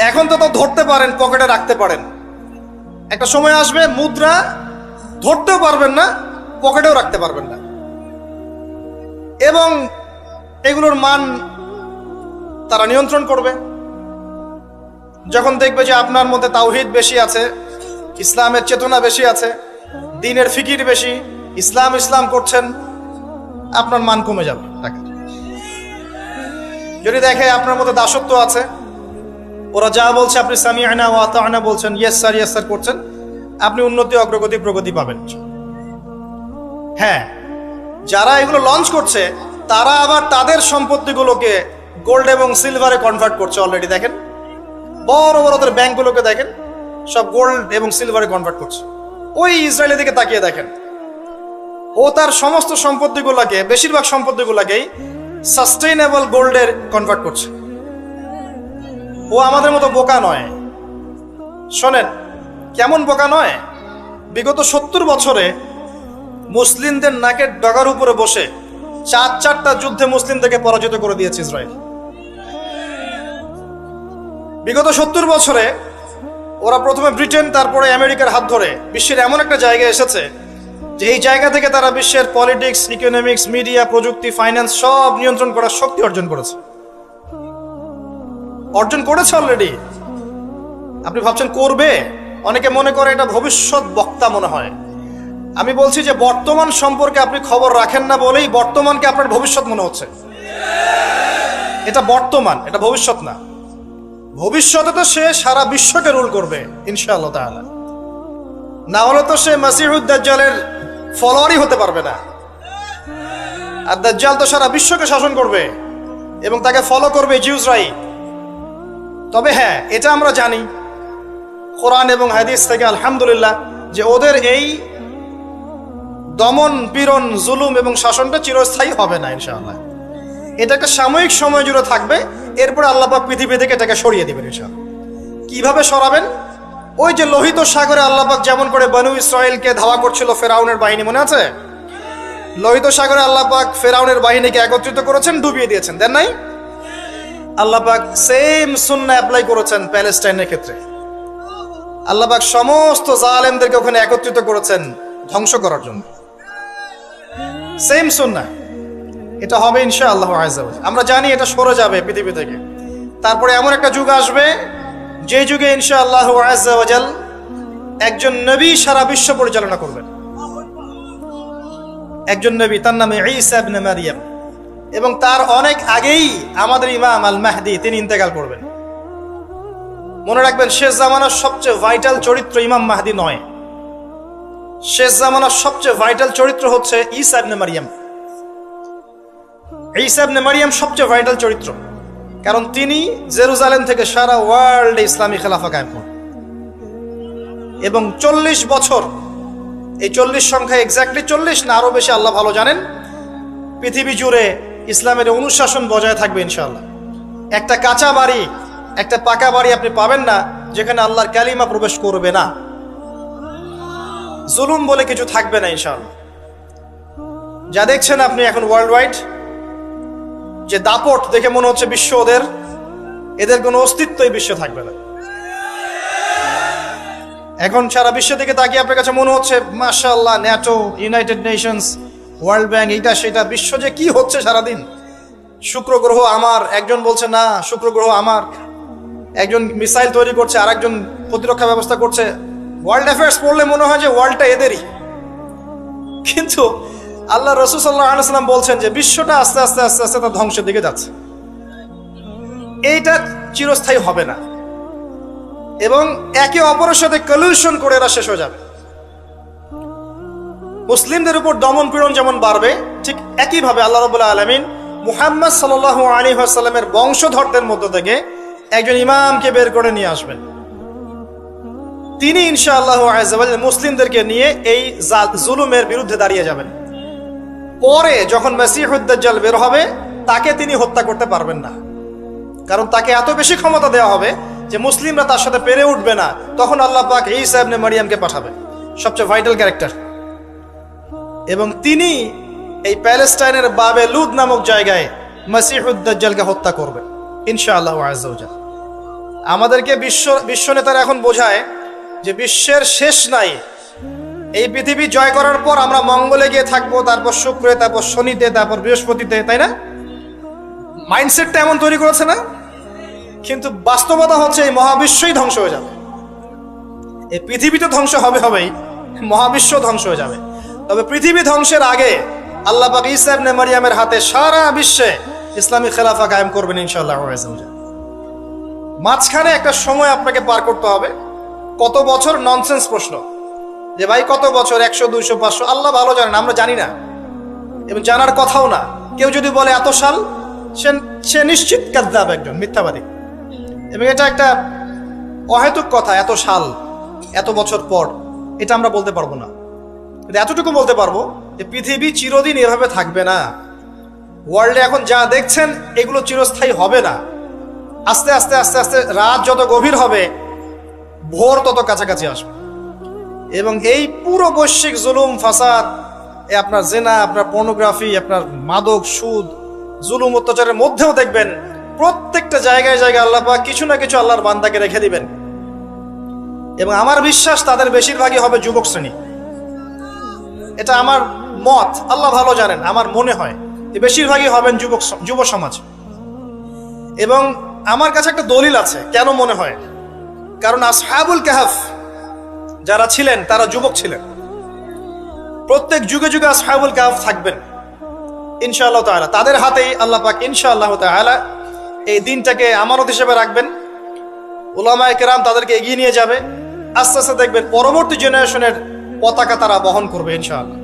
এখন তো ধরতে পারেন, পকেটে রাখতে পারেন, একটা সময় আসবে মুদ্রা ধরতেও পারবেন না, পকেটেও রাখতে পারবেন না। এবং এগুলোর মান তারা নিয়ন্ত্রণ করবে। যখন দেখবে যে আপনার মধ্যে তাওহীদ বেশি আছে, ইসলামের চেতনা বেশি আছে, দ্বীনের ফিকির বেশি, ইসলাম ইসলাম করছেন, আপনার মান কমে যাবে টাকা। যদি দেখে আপনার মধ্যে দাসত্ব আছে, ওরা যা বলছে আপনি সামিআনা ওয়া আতা'না বলছেন, ইয়েস স্যার করছেন, আপনি উন্নতি, অগ্রগতি, প্রগতি পাবেন। হ্যাঁ, যারা এগুলো লঞ্চ করছে তারা আবার তাদের সম্পত্তিগুলোকে গোল্ড এবং সিলভারে কনভার্ট করছে অলরেডি। দেখেন বড় বড় ওদের ব্যাংকগুলোকে দেখেন, সব গোল্ড এবং সিলভারে কনভার্ট করছে। ওই ইসরায়েলের দিকে তাকিয়ে দেখেন, ও তার সমস্ত সম্পত্তিগুলোকে, বেশিরভাগ সম্পত্তিগুলোকেই সাস্টেইনেবল গোল্ডের কনভার্ট করছে। ও আমাদের মতো বোকা নয়। শোনেন কেমন বোকা নয়, বিগত 70 বছরে মুসলিমদের নাকের ডগার উপরে বসে 4টা যুদ্ধে মুসলিমদেরকে পরাজিত করে দিয়েছে ইসরায়েল। বিগত 70 বছরে ওরা প্রথমে ব্রিটেন, তারপরে আমেরিকার হাত ধরে বিশ্বের এমন একটা জায়গায় এসেছে যে এই জায়গা থেকে তারা বিশ্বের পলিটিক্স, ইকোনমিক্স, মিডিয়া, প্রযুক্তি, ফাইন্যান্স সব নিয়ন্ত্রণ করার শক্তি অর্জন করেছে অলরেডি। আপনি ভাবছেন করবে? অনেকে মনে করে এটা ভবিষ্যৎ বক্তা মনে হয়। আমি বলছি যে বর্তমান সম্পর্কে আপনি খবর রাখেন না বলেই বর্তমানকে আপনার ভবিষ্যৎ মনে হচ্ছে। এটা বর্তমান, এটা ভবিষ্যৎ না। ভবিষ্যতে তো সে সারা বিশ্বকে রুল করবে ইনশাআল্লাহ তাআলা। না হলে তো সে মাসিহুদ দাজ্জালের ফলোয়ারই হতে পারবে না। আর দাজ্জাল তো সারা বিশ্বকে শাসন করবে এবং তাকে ফলো করবে জিউসরাই। তবে হ্যাঁ, এটা আমরা জানি কোরআন এবং হাদিস থেকে আলহামদুলিল্লাহ যে ওদের এই দমন, পীড়ন, জুলুম এবং শাসনটা চিরস্থায়ী হবে না ইনশাআল্লাহ। এটা একটা সাময়িক সময় জুড়ে থাকবে, এরপর আল্লাহ পাক পৃথিবী থেকে এটাকে সরিয়ে দিবেন ইনশাআল্লাহ। কিভাবে সরাবেন? ওই যে লোহিত সাগরে আল্লাহ পাক যেমন করে বনু ইসরাইলকে ধাওয়া করছিল ফেরাউনের বাহিনী, মনে আছে? লোহিত সাগরে আল্লাহ পাক ফেরাউনের বাহিনীকে একত্রিত করেছেন, ডুবিয়ে দিয়েছেন, দেন নাই? আল্লাহ পাক সেম সুন্নাহ অ্যাপ্লাই করেছেন প্যালেস্টাইনের ক্ষেত্রে। আল্লাহ পাক সমস্ত জালেমদেরকে ওখানে একত্রিত করেছেন ধ্বংস করার জন্য। সেম সুন্নাহ, এটা হবে ইনশাআল্লাহ আযজা ওয়া জাল। আমরা জানি এটা সরে যাবে পৃথিবী থেকে। তারপরে এমন একটা যুগ আসবে যে যুগে ইনশাআল্লাহ আযজা ওয়া জাল একজন নবী সারা বিশ্ব পরিচালনা করবেন। একজন নবী, তার নাম ঈসা ইবনে মারইয়াম। এবং তার অনেক আগেই আমাদের ইমাম আল মাহদি তিনি ইন্তেকাল করবেন। মনে রাখবেন, শেষ জামানার সবচেয়ে ভাইটাল চরিত্র ইমাম মাহদি নয়। শেষ জামানার সবচেয়ে ভাইটাল চরিত্র হচ্ছে ঈসা ইবনে মারইয়াম। ঈসা ইবনে মারইয়াম সবচেয়ে ভাইটাল চরিত্র, কারণ তিনি জেরুজালেম থেকে সারা ওয়ার্ল্ডে ইসলামী খেলাফা কায়েম করেন। এবং 40 বছর, এই 40 সংখ্যা এক্স্যাক্টলি 40 না আরো বেশি আল্লাহ ভালো জানেন, পৃথিবী জুড়ে ইসলামের অনুশাসন বজায় থাকবে ইনশাআল্লাহ। একটা কাঁচা বাড়ি, একটা পাকা বাড়ি আপনি পাবেন না যেখানে আল্লাহর কালিমা প্রবেশ করবে না, জুলুম বলে কিছু থাকবে না ইনশাআল্লাহ। যা দেখছেন আপনি এখন ওয়ার্ল্ড ওয়াইড যে দাপট, দেখে মনে হচ্ছে বিশ্ব এদের কোনো অস্তিত্বই বিশ্বে থাকবে না। এখন সারা বিশ্ব থেকে তাকিয়ে আপনার কাছে মনে হচ্ছে মাশাআল্লাহ, NATO, United Nations, world bank, এইটা সেটা, বিশ্ব যে কি হচ্ছে সারাদিন। শুক্র গ্রহ আমার, একজন বলছে না শুক্র গ্রহ আমার, একজন মিসাইল তৈরি করছে, আর একজন প্রতিরক্ষা ব্যবস্থা করছে। ওয়ার্ল্ড অ্যাফেয়ার্স পড়লে মনে হয় যে ওয়ার্ল্ডটা এদেরই, কিন্তু আল্লাহ রাসূল সাল্লাল্লাহু আলাইহি ওয়াসাল্লাম বলছেন যে বিশ্বটা আস্তে আস্তে আস্তে আস্তে তার ধ্বংসের দিকে যাচ্ছে। এইটা চিরস্থায়ী হবে না এবং একে অপরের সাথে কলিউশন করে এরা শেষ হয়ে যাবে। মুসলিমদের উপর দমন পীড়ন যেমন বাড়বে, ঠিক একইভাবে আল্লাহ রাব্বুল আলামিন মুহাম্মদ সাল্লাল্লাহু আলাইহি ওয়াসাল্লামের বংশধরদের মধ্য থেকে একজন ইমামকে বের করে নিয়ে আসবেন। তিনি ইনশাআল্লাহ আযজা ওয়া জাল মুসলিমদেরকে নিয়ে এই জুলুমের বিরুদ্ধে দাঁড়িয়ে যাবেন। পরে যখন মাসিহুদ দাজ্জাল বের হবে, তাকে তিনি হত্যা করতে পারবেন না, কারণ তাকে এত বেশি ক্ষমতা দেওয়া হবে যে মুসলিমরা তার সাথে পেরে উঠবে না, তখন আল্লাহ পাক ঈসা ইবনে মারিয়ামকে পাঠাবে, সবচেয়ে ভাইটাল ক্যারেক্টার। এবং তিনি এই প্যালেস্টাইনের বাবে লুদ নামক জায়গায় মসিহুদ দাজ্জালকে হত্যা করবেন ইনশাআল্লাহ আযজা ওয়া জাল। আমাদেরকে বিশ্ব নেতারা এখন বোঝায় যে বিশ্বের শেষ নাই, এই পৃথিবী জয় করার পর আমরা মঙ্গলে গিয়ে থাকবো, তারপর শুক্রে, তারপর শনিতে, তারপর বৃহস্পতিতে, তাই না? মাইন্ডসেটটা এমন তৈরি করেছে না? কিন্তু বাস্তবতা হচ্ছে এই মহাবিশ্বই ধ্বংস হয়ে যাবে। এই পৃথিবী তো ধ্বংস হবেই, মহাবিশ্ব ধ্বংস হয়ে যাবে। তবে পৃথিবী ধ্বংসের আগে আল্লাহ পাক ঈসা ইবনে মারিয়ামের হাতে সারা বিশ্বে ইসলামী খেলাফা কায়েম করবেন ইনশাআল্লাহ। মাঝখানে একটা সময় আপনাকে পার করতে হবে। কত বছর? ননসেন্স প্রশ্ন, যে ভাই কত বছর, 100, 200, 500, আল্লাহ ভালো জানেন, আমরা জানি না এবং জানার কথাও না। কেউ যদি বলে এত সাল, সে নিশ্চিত কাযযাব, একজন মিথ্যাবাদী। এবং এটা একটা অহেতুক কথা, এত সাল, এত বছর পর, এটা আমরা বলতে পারবো না। কিন্তু এতটুকু বলতে পারবো যে পৃথিবী চিরদিন এভাবে থাকবে না। ওয়ার্ল্ডে এখন যা দেখছেন এগুলো চিরস্থায়ী হবে না। আস্তে আস্তে আস্তে আস্তে রাত যত গভীর হবে, ভোর তত কাছাকাছি আসবে। এবং এই পুরো বৈশ্বিক জুলুম, ফাসাদ, আপনার জেনা, আপনার পর্নোগ্রাফি, আপনার মাদক, সুদ, জুলুম, অত্যাচারের মধ্যেও দেখবেন প্রত্যেকটা জায়গায় জায়গায় আল্লাহ পাক কিছু না কিছু আল্লাহর বান্দাকে রেখে দিবেন। এবং আমার বিশ্বাস তাদের বেশিরভাগই হবে যুবক শ্রেণী। এটা আমার মত, আল্লাহ ভালো জানেন, আমার মনে হয় যে বেশিরভাগই হবেন যুব সমাজ। এবং আমার কাছে একটা দলিল আছে কেন মনে হয়। কারণ আসহাবুল কাহফ যারা ছিলেন তারা যুবক ছিলেন। প্রত্যেক যুগে যুগে আসহাবুল কাহফ থাকবেন ইনশাআল্লাহ তাআলা। তাদের হাতেই আল্লাহ পাক ইনশাআল্লাহ তাআলা এই দিনটাকে আমানত হিসেবে রাখবেন। উলামায়ে কেরাম তাদেরকে এগিয়ে নিয়ে যাবে। আস্তে আস্তে দেখবেন পরবর্তী জেনারেশনের পতাকা তারা বহন করবে ইনশাআল্লাহ।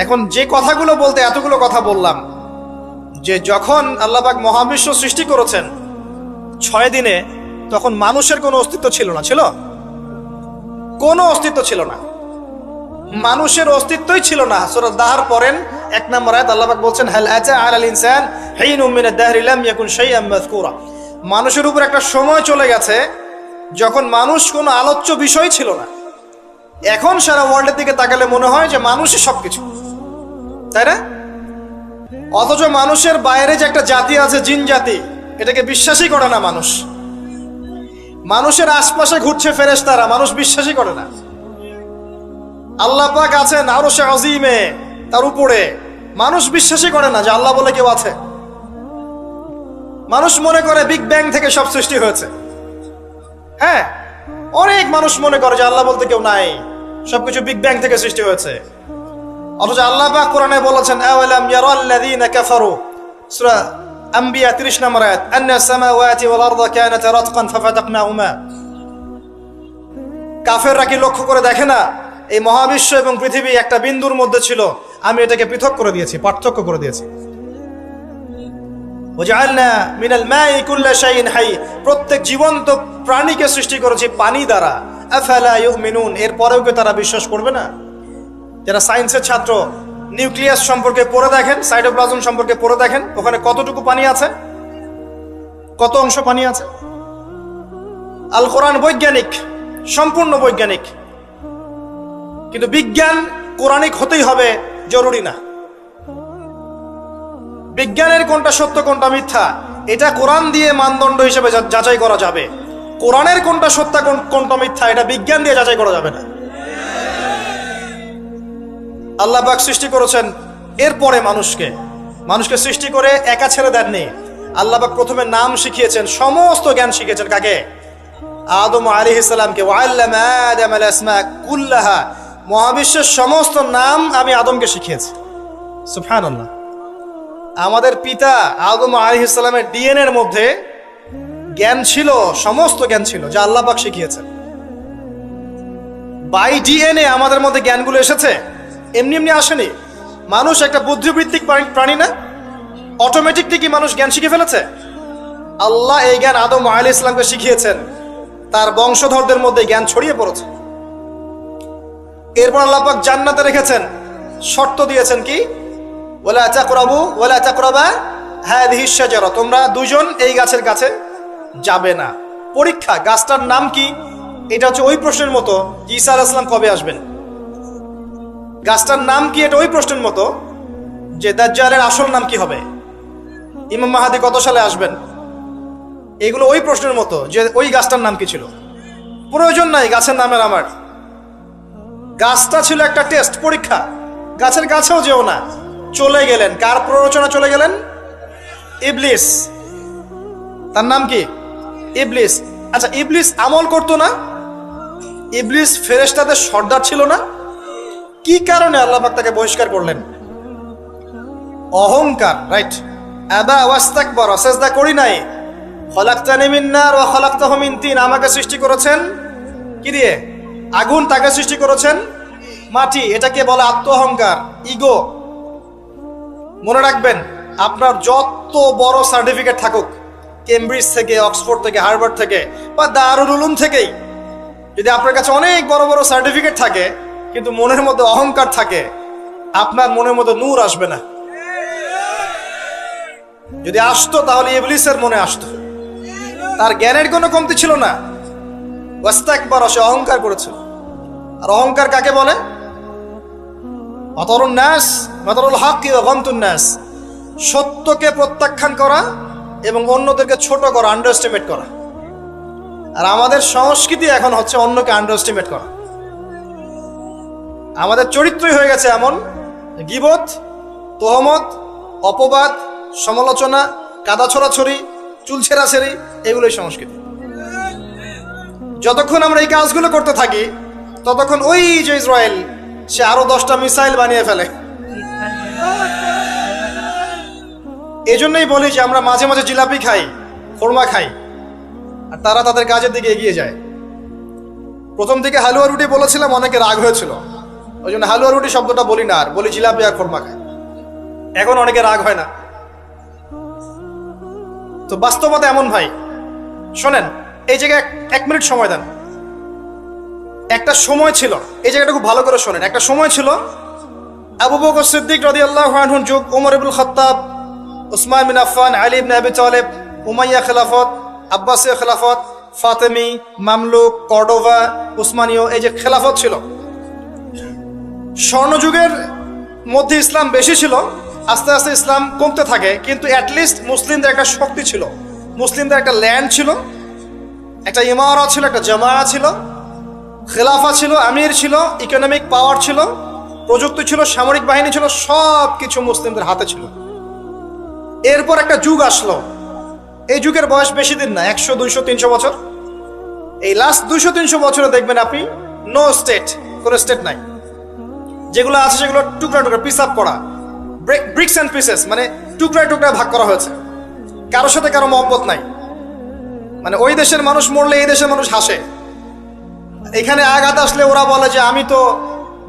এখন যে কথাগুলো বলতে এতগুলো কথা বললাম, যে যখন আল্লাহ পাক মহাবিশ্ব সৃষ্টি করেছেন 6 দিনে, তখন মানুষের কোনো অস্তিত্ব ছিল না। ছিল? কোনো অস্তিত্ব ছিল না, মানুষের অস্তিত্বই ছিল না। সূরা দাহর পড়েন 1 নম্বর আয়াত, আল্লাহ পাক বলছেন হাল আতা আলাল ইনসান হিনুম মিনাদ দাহরি লাম ইয়াকুন শাইআন মাযকুরা। মানুষের উপর একটা সময় চলে গেছে যখন মানুষ কোনো আলোচ্য বিষয় ছিল না। এখন সারা ওয়ার্ল্ডের দিকে তাকালে মনে হয় যে মানুষই সবকিছু, তাই না? অথচ মানুষের বাইরে যে একটা জাতি আছে, জিন জাতি, এটাকে বিশ্বাসই করে না মানুষ। মানুষের আশপাশে ঘুরছে ফেরেশতারা, মানুষ বিশ্বাসই করে না। আল্লাহ পাক আছেন আরশে আজিমে, তার উপরে, মানুষ বিশ্বাসই করে না যে আল্লাহ বলে কেউ আছে। মানুষ মনে করে বিগ ব্যাং থেকে সব সৃষ্টি হয়েছে। হ্যাঁ, অনেক মানুষ মনে করে যে আল্লাহ বলতে কেউ নাই, সবকিছু বিগ ব্যাং থেকে সৃষ্টি হয়েছে। অথচ আল্লাহ পাক কোরআনে বলেছেন আওয়ালাম ইয়ারাল্লাযীনা কাফারু, সূরা আম্বিয়া 30 নম্বর আয়াত, আন্নাস সামাওয়াতি ওয়াল আরদা কানাতা রাতকান ফাফাতাকনাহুমা। কাফেররা কি লক্ষ্য করে দেখে না এই মহাবিশ্ব এবং পৃথিবী একটা বিন্দুর মধ্যে ছিল, আমি এটাকে পৃথক করে দিয়েছি, পার্থক্য করে দিয়েছি। ওয়াজআলনা মিনাল মাই কুল্লা শাইইন হাই, প্রত্যেক জীবন্ত প্রাণীকে সৃষ্টি করেছি পানি দ্বারা। আফালা ইউমিনুন, এরপরেও কি তারা বিশ্বাস করবে না? যারা সায়েন্সের ছাত্র, নিউক্লিয়াস সম্পর্কে পড়ে দেখেন, সাইটোপ্লাজম সম্পর্কে পড়ে দেখেন, ওখানে কতটুকু পানি আছে, কত অংশ পানি আছে। আল কোরআন বৈজ্ঞানিক, সম্পূর্ণ বৈজ্ঞানিক, কিন্তু বিজ্ঞান কোরআনিক হতেই হবে জরুরি না। বিজ্ঞানের কোনটা সত্য কোনটা মিথ্যা এটা কোরআন দিয়ে মানদণ্ড হিসেবে যাচাই করা যাবে। কোরআনের কোনটা সত্য কোনটা মিথ্যা এটা বিজ্ঞান দিয়ে যাচাই করা যাবে না। আল্লাহ পাক সৃষ্টি করেছেন, এরপরে মানুষকে সৃষ্টি করে একা ছেড়ে দেননি। আল্লাহ পাক প্রথমে নাম শিখিয়েছেন, সমস্ত জ্ঞান শিখিয়েছেন কাকে? আদম আলাইহিস সালামকে। ওয়াল্লামা আদামাল আসমা কুল্লাহা, মহাবিশ্বের সমস্ত নাম আমি আদমকে শিখিয়েছি। সুবহানাল্লাহ। আমাদের পিতা আদম আলাইহিস সালামের ডিএনএ এর মধ্যে জ্ঞান ছিল, সমস্ত জ্ঞান ছিল যা আল্লাহ পাক শিখিয়েছেন। বাই ডিএনএ আমাদের মধ্যে জ্ঞানগুলো এসেছে, এমনি এমনি আসেনি। মানুষ একটা বুদ্ধিবৃত্তিক প্রাণী না? অটোমেটিকলি কি মানুষ জ্ঞান শিখে ফেলেছে? আল্লাহ এই জ্ঞান আদম আলাইহিস সালামকে শিখিয়েছেন, তার বংশধরদের মধ্যে জ্ঞান ছড়িয়ে পড়েছে। এরপর আল্লাহ পাক জান্নাতে রেখেছেন, শর্ত দিয়েছেন কি? ওয়ালা তাকরাবু ওয়ালা তাকরাবা হাযিহিশ শাজারা, তোমরা দুজন এই গাছের কাছে যাবে না। পরীক্ষা, গাছটার নাম কি, এটা হচ্ছে ওই প্রশ্নের মতো ঈসা আলাইহিস সালাম কবে আসবেন। গাছটার নাম কি, এটা ওই প্রশ্নের মতো যে দাজ্জালের আসল নাম কি হবে, ইমাম মাহাদি কত সালে আসবেন, এগুলো ওই প্রশ্নের মতো যে ওই গাছটার নাম কি ছিল। প্রয়োজন নাই গাছের নামের আমার। গাছটা ছিল একটা টেস্ট, পরীক্ষা। গাছের কাছেও যেও না। চলে গেলেন, কার প্ররোচনা চলে গেলেন? ইবলিস। তার নাম কি? ইবলিস। আচ্ছা, ইবলিস আমল করতো না? ইবলিস ফেরেশতাদের সর্দার ছিল না? কি কারণে আল্লাহ পাক তাকে বহিষ্কার করলেন? অহংকার, রাইট। আবা ওয়াস্তাকবার, সিজদা করি নাই। খলাকতানি মিন নার ওয়া খলাকতাহু মিন তিন, আমাকে সৃষ্টি করেছেন কি দিয়ে? আগুন। তাকে সৃষ্টি করেছেন মাটি। এটাকে বলে আত্ম অহংকার, ইগো। মনে রাখবেন, আপনার যত বড় সার্টিফিকেট থাকুক, কেমব্রিজ থেকে, অক্সফোর্ড থেকে, হার্ভার্ড থেকে বা দারুল উলুম থেকেই, যদি আপনার কাছে অনেক বড় বড় সার্টিফিকেট থাকে কিন্তু মনের মধ্যে অহংকার থাকে, আপনার মনের মধ্যে নূর আসবে না। যদি আসতো তাহলে ইবলিসের মনে আসতো। তার জ্ঞানের কোনো কমতি ছিল না। ওয়াস্তাকবার, সে অহংকার করেছিল। আর অহংকার কাকে বলে? মাতারুন নাস মাতারুল হক ওয়া গামতুন নাস, সত্যকে প্রত্যাখ্যান করা এবং অন্যদেরকে ছোট করা, আন্ডারএস্টিমেট করা। আর আমাদের সংস্কৃতি এখন হচ্ছে অন্যকে আন্ডারএস্টিমেট করা। আমাদের চরিত্রই হয়ে গেছে এমন, গীবত, তোহমত, অপবাদ, সমালোচনা, কাদা ছড়াছড়ি, চুল ছেঁড়াছেড়ি, এগুলোই সংস্কৃতি। যতক্ষণ আমরা এই কাজগুলো করতে থাকি ততক্ষণ ওই যে ইসরায়েল, সে আরো 10টা মিসাইল বানিয়ে ফেলে। এই জন্যই বলি যে আমরা মাঝে মাঝে জিলাপি খাই, খোরমা খাই, আর তারা তাদের কাজের দিকে এগিয়ে যায়। প্রথম দিকে হালুয়া রুটি বলেছিলাম, অনেকে রাগ হয়েছিল, ওই জন্য হালুয়া রুটি শব্দটা বলি না, আর বলি জিলাপি আর খোরমা খাই। এখন অনেকে রাগ হয় না। তো বাস্তবতা এমন ভাই, শোনেন, এই জায়গায় 1 মিনিট সময় দেন। একটা সময় ছিল, এই জায়গাটা খুব ভালো করে শোনেন। একটা সময় ছিল, আবু বকর সিদ্দিক রাদিয়াল্লাহু আনহুর যুগ, ওমর ইবনুল খাত্তাব, উসমান বিন আফফান, আলী ইবনে আবি তালেব, উমাইয়া খেলাফত, আব্বাসীয় খেলাফত, ফাতেমি, মামলুক, কর্ডোভা, উসমানীয়, এই যে খেলাফত ছিল। স্বর্ণযুগের মধ্যে ইসলাম বেশি ছিল, আস্তে আস্তে ইসলাম কমতে থাকে, কিন্তু অ্যাটলিস্ট মুসলিমদের একটা শক্তি ছিল, মুসলিমদের একটা ল্যান্ড ছিল, একটা ইমারত ছিল, একটা জামাআত ছিল, খেলাফা ছিল, আমির ছিল, ইকোনমিক পাওয়ার ছিল, প্রযুক্তি ছিল, সামরিক বাহিনী ছিল, সব কিছু মুসলিমদের হাতে ছিল। এরপর একটা যুগ আসলো, এই যুগের বয়স বেশি দিন না, 100, 200, 300 বছর। এই লাস্ট 200-300 বছরে দেখবেন আপনি নো স্টেট, কোনো স্টেট নাই। যেগুলো আছে সেগুলো টুকরা টুকরা, পিস আপ করা, ব্রিক্স অ্যান্ড পিসেস, মানে টুকরায় টুকরায় ভাগ করা হয়েছে। কারোর সাথে কারো মহব্বত নাই। মানে ওই দেশের মানুষ মরলে এই দেশের মানুষ হাসে। এখানে আঘাত আসলে ওরা বলে যে আমি তো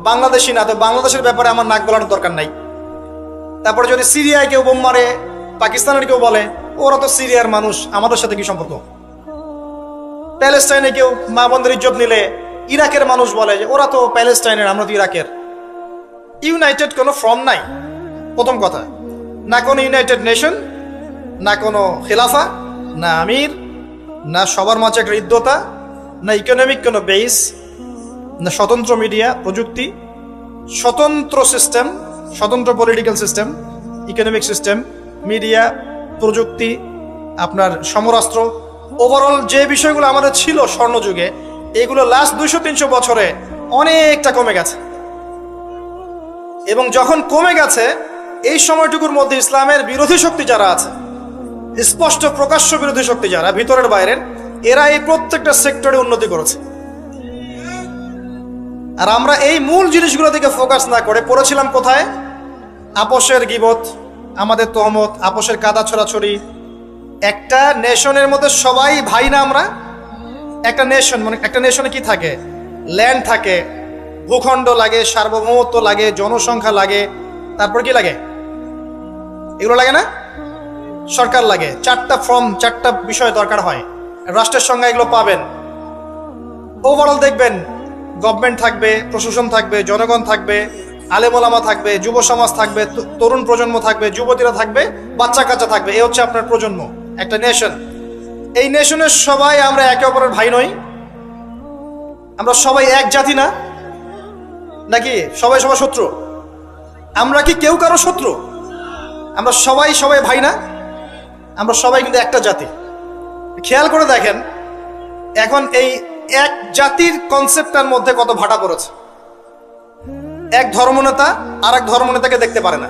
বাংলাদেশি না, তো বাংলাদেশের ব্যাপারে আমার নাক গলানোর দরকার নাই। তারপরে যদি সিরিয়ায় কেউ বোম মারে, পাকিস্তানের কেউ বলে ওরা তো সিরিয়ার মানুষ, আমাদের সাথে কি সম্পর্ক। প্যালেস্টাইনে কেউ মা বোনদের ইজ্জত নিলে ইরাকের মানুষ বলে যে ওরা তো প্যালেস্টাইনের, আমরা তো ইরাকের। ইউনাইটেড কোনো ফর্ম নাই, প্রথম কথা। না কোনো ইউনাইটেড নেশন, না কোনো খেলাফা, না আমির, না সবার মাঝে একটা হৃদ্যতা, না ইকোনমিক কোনো বেস, না স্বতন্ত্র মিডিয়া, প্রযুক্তি, স্বতন্ত্র সিস্টেম, স্বতন্ত্র political system, economic system, media, প্রযুক্তি, আপনার সমরাস্ত্র, ওভারঅল যে বিষয়গুলো আমাদের ছিল স্বর্ণযুগে, এগুলো লাস্ট 200-300 বছরে অনেকটা কমে গেছে। এবং যখন কমে গেছে, এই সময়টুকুর মধ্যে ইসলামের বিরোধী শক্তি যারা আছে, স্পষ্ট প্রকাশ্য বিরোধী শক্তি যারা ভিতরের বাইরের, এরা এই প্রত্যেকটা সেক্টরে উন্নতি করেছে। আর আমরা এই মূল জিনিসগুলো দিকে ফোকাস না করে পড়েছিলাম কোথায়? আপোষের গীবত, আমাদের তহমত, আপোষের কাদা ছড়াছড়ি। একটা নেশনের মধ্যে সবাই ভাই না আমরা? একটা নেশন, মানে একটা নেশনে কি থাকে? ল্যান্ড থাকে, ভূখণ্ড লাগে, সার্বভৌমত্ব লাগে, জনসংখ্যা লাগে, তারপর কি লাগে? এগুলো লাগে না? সরকার লাগে। 4টা বিষয় দরকার হয়। রাষ্ট্রের সঙ্গে এগুলো পাবেন। ওভারঅল দেখবেন গভর্নমেন্ট থাকবে, প্রশাসন থাকবে, জনগণ থাকবে, আলেম ওলামা থাকবে, যুব সমাজ থাকবে, তরুণ প্রজন্ম থাকবে, যুবতীরা থাকবে, বাচ্চা কাচ্চা থাকবে। এই হচ্ছে আপনার প্রজন্ম, একটা নেশন। এই নেশনের সবাই আমরা একে অপরের ভাই নই? আমরা সবাই এক জাতি না? নাকি সবাই সবাই শত্রু? আমরা কি কেউ কারো শত্রু? আমরা সবাই সবাই ভাই না? আমরা সবাই কিন্তু একটা জাতি। খেয়াল করে দেখেন এখন এই এক জাতির কনসেপ্টটার মধ্যে কত ভাটা পড়েছে। এক ধর্মনেতা আর এক ধর্মনেতাকে দেখতে পারে না,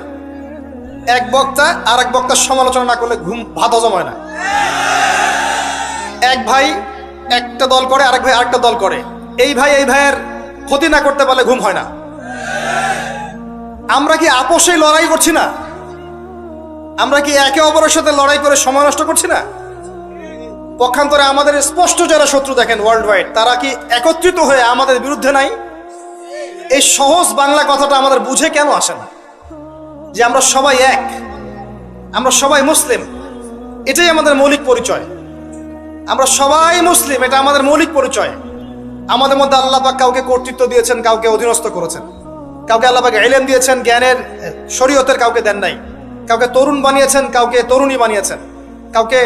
এক বক্তা আর এক বক্তার সমালোচনা না করলে ভাত হজম হয় না, এক ভাই একটা দল করে আরেক ভাই আরেকটা দল করে, এই ভাই এই ভাইয়ের ক্ষতি না করতে পারলে ঘুম হয় না। আমরা কি আপোষেই লড়াই করছি না? আমরা কি একে অপরের সাথে লড়াই করে সময় নষ্ট করছি না? পক্ষান্তরে আমাদের স্পষ্ট যারা শত্রু দেখেন ওয়ার্ল্ড ওয়াইড, তারা কি একত্রিত হয়ে আমাদের বিরুদ্ধে নাই? এই সহজ বাংলা কথাটা আমাদের বুঝে কেন আসে না যে আমরা সবাই এক, আমরা সবাই মুসলিম, এটাই আমাদের মৌলিক পরিচয়। আমরা সবাই মুসলিম, এটা আমাদের মৌলিক পরিচয়। আমাদের মধ্যে আল্লাহ পাক কাউকে কর্তৃত্ব দিয়েছেন, কাউকে অধীনস্থ করেছেন, কাউকে আল্লাহ পাক ইলম দিয়েছেন, জ্ঞানের শরীয়তের, কাউকে দেন নাই। কাউকে তরুণ বানিয়েছেন, কাউকে তরুণী বানিয়েছেন, কাউকে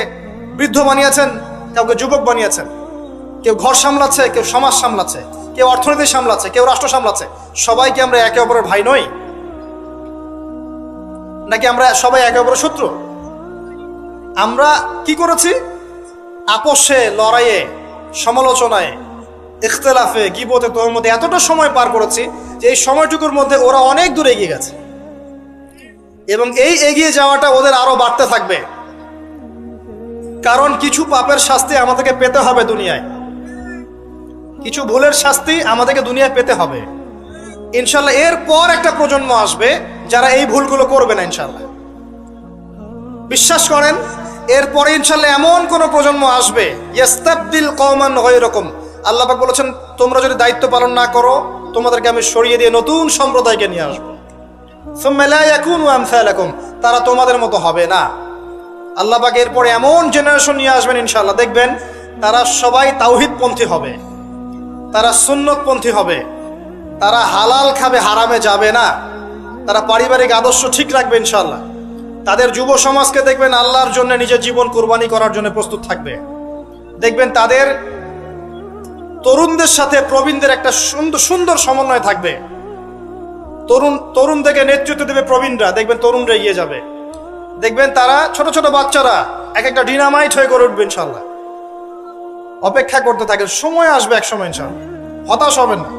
বৃদ্ধ বানিয়েছেন, কাউকে যুবক বানিয়েছেন। কেউ ঘর সামলাচ্ছে, কেউ সমাজ সামলাচ্ছে, কেউ অর্থনীতি সামলাচ্ছে, কেউ রাষ্ট্র সামলাচ্ছে। সবাই কি আমরা একে অপরের ভাই নই? নাকি আমরা সবাই একে অপরের শত্রু? আমরা কি করেছি? আপোষে, লড়াইয়ে, সমালোচনায়, ইখতিলাফে, গীবতে, তহমতে এতটা সময় পার করেছি যে এই সময়টুকুর মধ্যে ওরা অনেক দূর এগিয়ে গেছে এবং এই এগিয়ে যাওয়াটা ওদের আরো বাড়তে থাকবে। কারণ কিছু পাপের শাস্তি আমাদেরকে পেতে হবে দুনিয়ায়, কিছু ভুলের শাস্তি আমাদেরকে দুনিয়ায় পেতে হবে ইনশাল্লাহ। এরপর একটা প্রজন্ম আসবে যারা এই ভুলগুলো করবে না ইনশাল্লাহ। বিশ্বাস করেন, এরপরে ইনশাল্লাহ এমন কোন প্রজন্ম আসবে, ইস্তাবদিল কওমান গায়রাকুম। আল্লাহ পাক বলেছেন, তোমরা যদি দায়িত্ব পালন না করো, তোমাদেরকে আমি সরিয়ে দিয়ে নতুন সম্প্রদায়কে নিয়ে আসবো। সুম্মা লা ইয়াকুনু আমসালাকুম, তারা তোমাদের মতো হবে না। আল্লাহ পাক এরপরে এমন জেনারেশন নিয়ে আসবেন ইনশাআল্লাহ, দেখবেন তারা সবাই তাওহীদপন্থী হবে, তারা সুন্নতপন্থী হবে, তারা হালাল খাবে, হারামে যাবে না, তারা পারিবারিক আদর্শ ঠিক রাখবে ইনশাআল্লাহ। তাদের যুব সমাজকে দেখবেন আল্লাহর জন্য নিজের জীবন কোরবানি করার জন্য প্রস্তুত থাকবে। দেখবেন তাদের তরুণদের সাথে প্রবীণদের একটা সুন্দর সুন্দর সমন্বয় থাকবে। তরুণ থেকে নেতৃত্ব দেবে প্রবীণরা, দেখবেন তরুণরা এগিয়ে যাবে। দেখবেন তারা ছোট ছোট বাচ্চারা এক একটা ডিনামাইট হয়ে গড়ে উঠবে ইনশাল্লাহ। অপেক্ষা করতে থাকে, সময় আসবে এক সময় ইনশাল্লাহ, হতাশ হবেন না।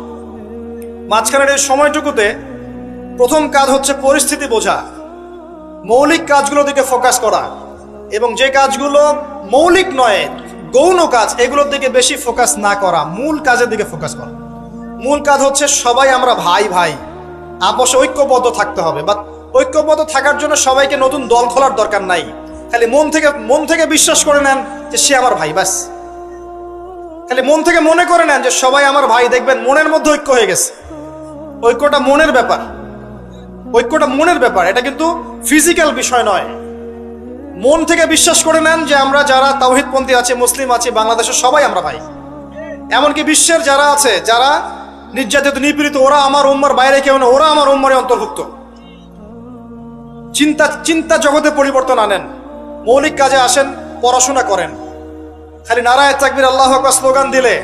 মাঝখানের এই সময়টুকুতে প্রথম কাজ হচ্ছে পরিস্থিতি বোঝা, মৌলিক কাজগুলোর দিকে ফোকাস করা, এবং যে কাজগুলো মৌলিক নয়, গৌণ কাজ, এগুলোর দিকে বেশি ফোকাস না করা, মূল কাজের দিকে ফোকাস করা। মূল কাজ হচ্ছে সবাই আমরা ভাই ভাই, আপোষে ঐক্যবদ্ধ থাকতে হবে। বা ঐক্যবদ্ধ থাকার জন্য সবাইকে নতুন দল খোলার দরকার নাই, খালি মন থেকে বিশ্বাস করে নেন যে সে আমার ভাই, ব্যাস। খালি মন থেকে মনে করে নেন যে সবাই আমার ভাই, দেখবেন মনের মধ্যে ঐক্য হয়ে গেছে। ঐক্যটা মনের ব্যাপার, ঐক্যটা মনের ব্যাপার, এটা কিন্তু ফিজিক্যাল বিষয় নয়। মন থেকে বিশ্বাস করে নেন যে আমরা যারা তাওহীদপন্থী আছে, মুসলিম আছি বাংলাদেশের, সবাই আমরা ভাই। এমনকি বিশ্বের যারা আছে, যারা নির্যাতিত নিপীড়িত, ওরা আমার উম্মার বাইরে কেউ না, ওরা আমার উম্মারে অন্তর্ভুক্ত। চিন্তা জগতে পরিবর্তন আনেন, মৌলিক কাজে আসেন, পড়াশোনা করেন। খালি নারায়ে তাকবীর আল্লাহু আকবার স্লোগান দিলে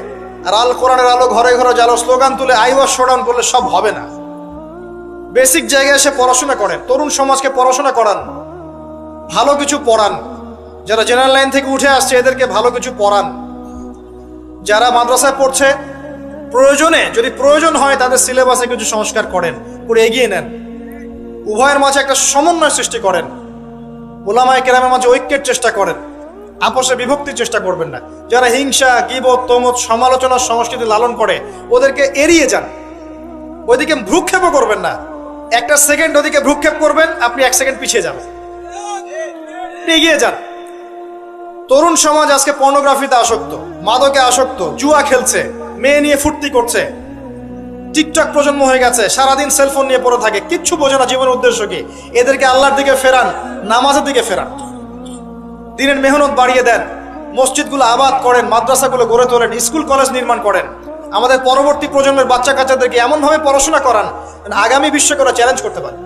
আর আল কোরআনের আলো ঘরে ঘরে জালো স্লোগান তুলে আইওয়াজ শোডাউন করলে সব হবে না। বেসিক জায়গায় এসে পড়াশোনা করেন, তরুণ সমাজকে পড়াশোনা করান, ভালো কিছু পড়ান। যারা জেনারেল লাইন থেকে উঠে আসছে এদেরকে ভালো কিছু পড়ান। যারা মাদ্রাসায় পড়ছে, প্রয়োজনে যদি প্রয়োজন হয় তাদের সিলেবাসে কিছু সংস্কার করেন, করে এগিয়ে নেন। উভয়ের মাঝে একটা সমন্বয় সৃষ্টি করেন, উলামায়ে কেরামের মাঝে ঐক্যের চেষ্টা করেন, আপোষে বিভক্তির চেষ্টা করবেন না। যারা হিংসা, গীবত, তমত, সমালোচনার সংস্কৃতি লালন করে ওদেরকে এড়িয়ে যান, ওইদিকে ভ্রুক্ষেপও করবেন না। একটা সেকেন্ড ওদিকে ভ্রুক্ষেপ করবেন, আপনি এক সেকেন্ড পিছিয়ে যাবেন, এগিয়ে যান। তরুণ সমাজ আজকে পর্নোগ্রাফিতে আসক্ত, মাদকে আসক্ত, জুয়া খেলছে, মেয়ে নিয়ে ফুর্তি করছে, টিকটক প্রজন্ম হয়ে গেছে, সারাদিন সেলফোন নিয়ে পড়ে থাকে, কিচ্ছু বোঝে না জীবনের উদ্দেশ্য কি। এদেরকে আল্লাহর দিকে ফেরান, নামাজের দিকে ফেরান, দিনের মেহনত বাড়িয়ে দেন, মসজিদগুলো আবাদ করেন, মাদ্রাসাগুলো গড়ে তোলেন, স্কুল কলেজ নির্মাণ করেন। আমাদের পরবর্তী প্রজন্মের বাচ্চা কাচ্চাদেরকে এমনভাবে পড়াশোনা করান আগামী বিশ্বকে ওরা চ্যালেঞ্জ করতে পারে।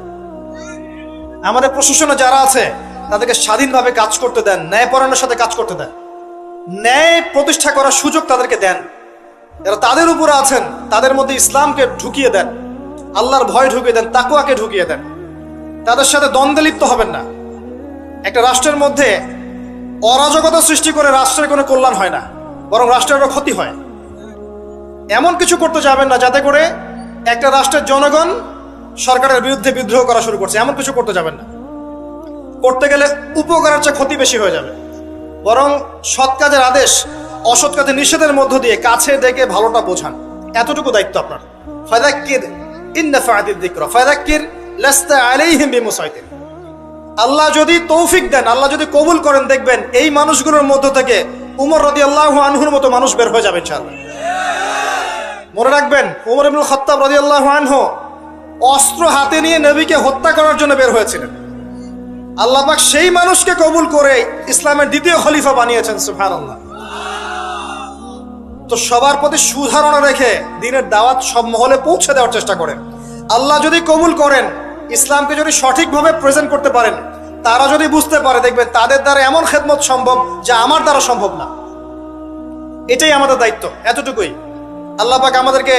আমাদের প্রশাসনে যারা আছে তাদেরকে স্বাধীনভাবে কাজ করতে দেন, ন্যায়পরায়ণের সাথে কাজ করতে দেন। ন্যায় প্রতিষ্ঠা করার সুযোগ তাদেরকে দেন। যারা তাদের উপরে আছেন তাদের মধ্যে ইসলামকে ঢুকিয়ে দেন, আল্লাহর ভয় ঢুকিয়ে দেন, তাকওয়াকে ঢুকিয়ে দেন। তাদের সাথে দ্বন্দ্বে লিপ্ত হবেন না। একটা রাষ্ট্রের মধ্যে অরাজকতা সৃষ্টি করে রাষ্ট্রের কোনো কল্যাণ হয় না, বরং রাষ্ট্রের ক্ষতি হয়। এমন কিছু করতে যাবেন না যাতে করে একটা রাষ্ট্রের জনগণ সরকারের বিরুদ্ধে বিদ্রোহ করা শুরু করছে, এমন কিছু করতে যাবেন না। করতে গেলে উপকারের চেয়ে ক্ষতি বেশি হয়ে যাবে। বরং সৎ কাজের আদেশ, অসৎ কাজের নিষেধের মধ্য দিয়ে কাছে ডেকে ভালোটা বোঝান, এতটুকু দায়িত্ব আপনার। ফাযাক্কির ইন নাফাআতিয যিকরা ফাযাক্কির লাস্তা আলাইহিম বিমুসাইতির। আল্লাহ যদি তৌফিক দেন, আল্লাহ যদি কবুল করেন, দেখবেন এই মানুষগুলোর মধ্য থেকে উমর রাদিয়াল্লাহু আনহুর মতো মানুষ বের হয়ে যাবে ইনশাআল্লাহ। মনে রাখবেন, উমর ইবনুল খাত্তাব রাদিয়াল্লাহু আনহু অস্ত্র হাতে নিয়ে নবীকে হত্যা করার জন্য বের হয়েছিলেন। আল্লাহ পাক সেই মানুষকে কবুল করে ইসলামের দ্বিতীয় খলিফা বানিয়েছেন, সুবহানাল্লাহ। তো সবার প্রতি সুধারণা রেখে দিনের দাওয়াত সব মহলে পৌঁছে দেওয়ার চেষ্টা করেন। আল্লাহ যদি কবুল করেন, ইসলামকে যদি সঠিকভাবে প্রেজেন্ট করতে পারেন, তারা যদি বুঝতে পারে, দেখবেন তাদের দ্বারা এমন খেদমত সম্ভব যা আমার দ্বারা সম্ভব না। এটাই আমাদের দায়িত্ব, এতটুকুই। আল্লাহ পাক আমাদেরকে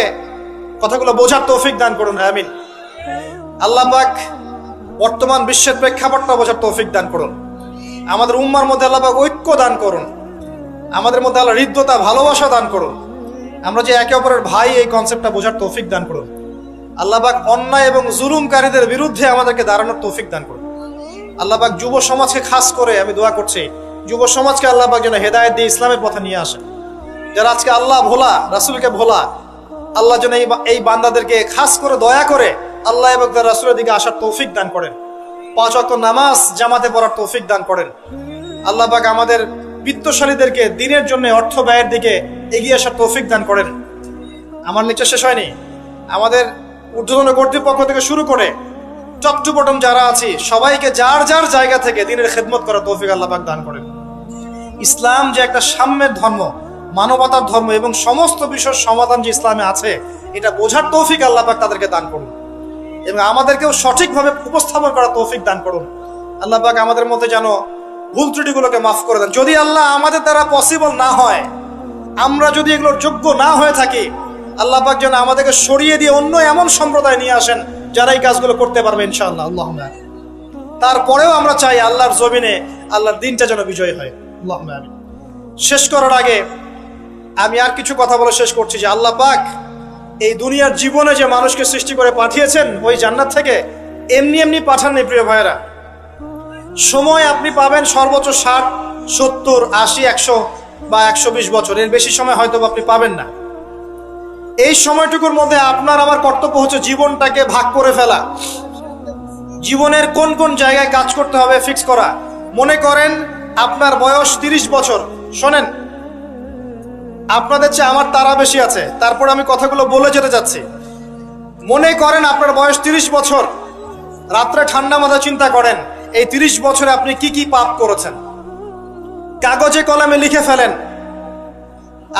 কথাগুলো বোঝার তৌফিক দান করুন, আমিন। আল্লাহ পাক বর্তমান বিশ্বের প্রেক্ষাপটটা বোঝার তৌফিক দান করুন। আমাদের উম্মার মধ্যে আল্লাহ পাক ঐক্য দান করুন। আমাদের মধ্যে আল্লাহ হৃদ্যতা, ভালোবাসা দান করুন। আমরা যে একে অপরের ভাই, এই কনসেপ্টটা বোঝার তৌফিক দান করুন। আল্লাহ পাক অন্যায় এবং জুলুমকারীদের বিরুদ্ধে আমাদেরকে দাঁড়ানোর তৌফিক দান করুন। আল্লাহ পাক যুব সমাজকে খাস করে আমি দোয়া করছি, যুব সমাজকে আল্লাহ পাক যেন হেদায়েত দিয়ে ইসলামের পথে নিয়ে আসেন। যারা আজকে আল্লাহ ভোলা, রাসূলকে ভোলা, আল্লাহ যেন এই বান্দাদেরকে খাস করে দয়া করে আল্লাহ এবং তার রাসূলের দিকে আসার তৌফিক দান করেন। 5 ওয়াক্ত নামাজ জামাতে পড়ার তৌফিক দান করেন। আল্লাহ পাক আমাদের বিত্তশালীদেরকে দিনের জন্য অর্থ ব্যয়ের দিকে এগিয়ে আসার তৌফিক দান করেন। আমার লেকচার শেষ হয়নি। আমাদের ঊর্ধ্বতন কর্তৃপক্ষ থেকে শুরু করে টপ টু বটম যারা আছি, সবাইকে যার যার জায়গা থেকে দিনের খেদমত করার তৌফিক আল্লাহ পাক দান করেন। ইসলাম যে একটা সাম্যের ধর্ম, মানবতার ধর্ম এবং সমস্ত বিষয়ের সমাধান যে ইসলামে আছে, এটা বোঝার তৌফিক আল্লাহ পাক তাদেরকে দান করুন এবং আমাদেরকেও সঠিকভাবে উপস্থাপন করার তৌফিক দান করুন। আল্লাহ পাক আমাদের মধ্যে যেন ভুল ত্রুটিগুলোকে মাফ করে দেন। যদি আল্লাহ আমাদের দ্বারা পসিবল না হয়, আমরা যদি এগুলোর যোগ্য না হয়ে থাকি, আল্লাহ পাক যেন আমাদেরকে সরিয়ে দিয়ে অন্য এমন সম্প্রদায় নিয়ে আসেন যারা এই কাজগুলো করতে পারবে ইনশাআল্লাহ। আল্লাহুম্মা আমিন। তারপরেও আমরা চাই আল্লাহর জমিনে আল্লাহর দিনটা যেন বিজয় হয়। আল্লাহুম্মা আমিন। শেষ করার আগে আমি আর কিছু কথা বলে শেষ করছি যে আল্লাহ পাক এই দুনিয়ার জীবনে যে মানুষকে সৃষ্টি করে পাঠিয়েছেন ওই জান্নাত থেকে, এমনি এমনি পাঠাননি প্রিয় ভাইয়েরা। সময় আপনি পাবেন সর্বোচ্চ 60, 70, 80, 100 বা 120 বছর, এর বেশি সময় হয়তো আপনি পাবেন না। এই সময়টুকুর মধ্যে আপনার আমার কর্তব্য হচ্ছে জীবনটাকে ভাগ করে ফেলা, জীবনের কোন কোন জায়গায় কাজ করতে হবে ফিক্স করা। মনে করেন আপনার বয়স 30 বছর, শোনেন আপনাদের চেয়ে আমার তারা বেশি আছে, তারপর আমি কথাগুলো বলে যেতে যাচ্ছি। মনে করেন আপনার বয়স 30 বছর, রাত্রে ঠান্ডা মাথায় চিন্তা করেন এই 30 বছরে আপনি কি কি পাপ করেছেন, কাগজে কলমে লিখে ফেলেন।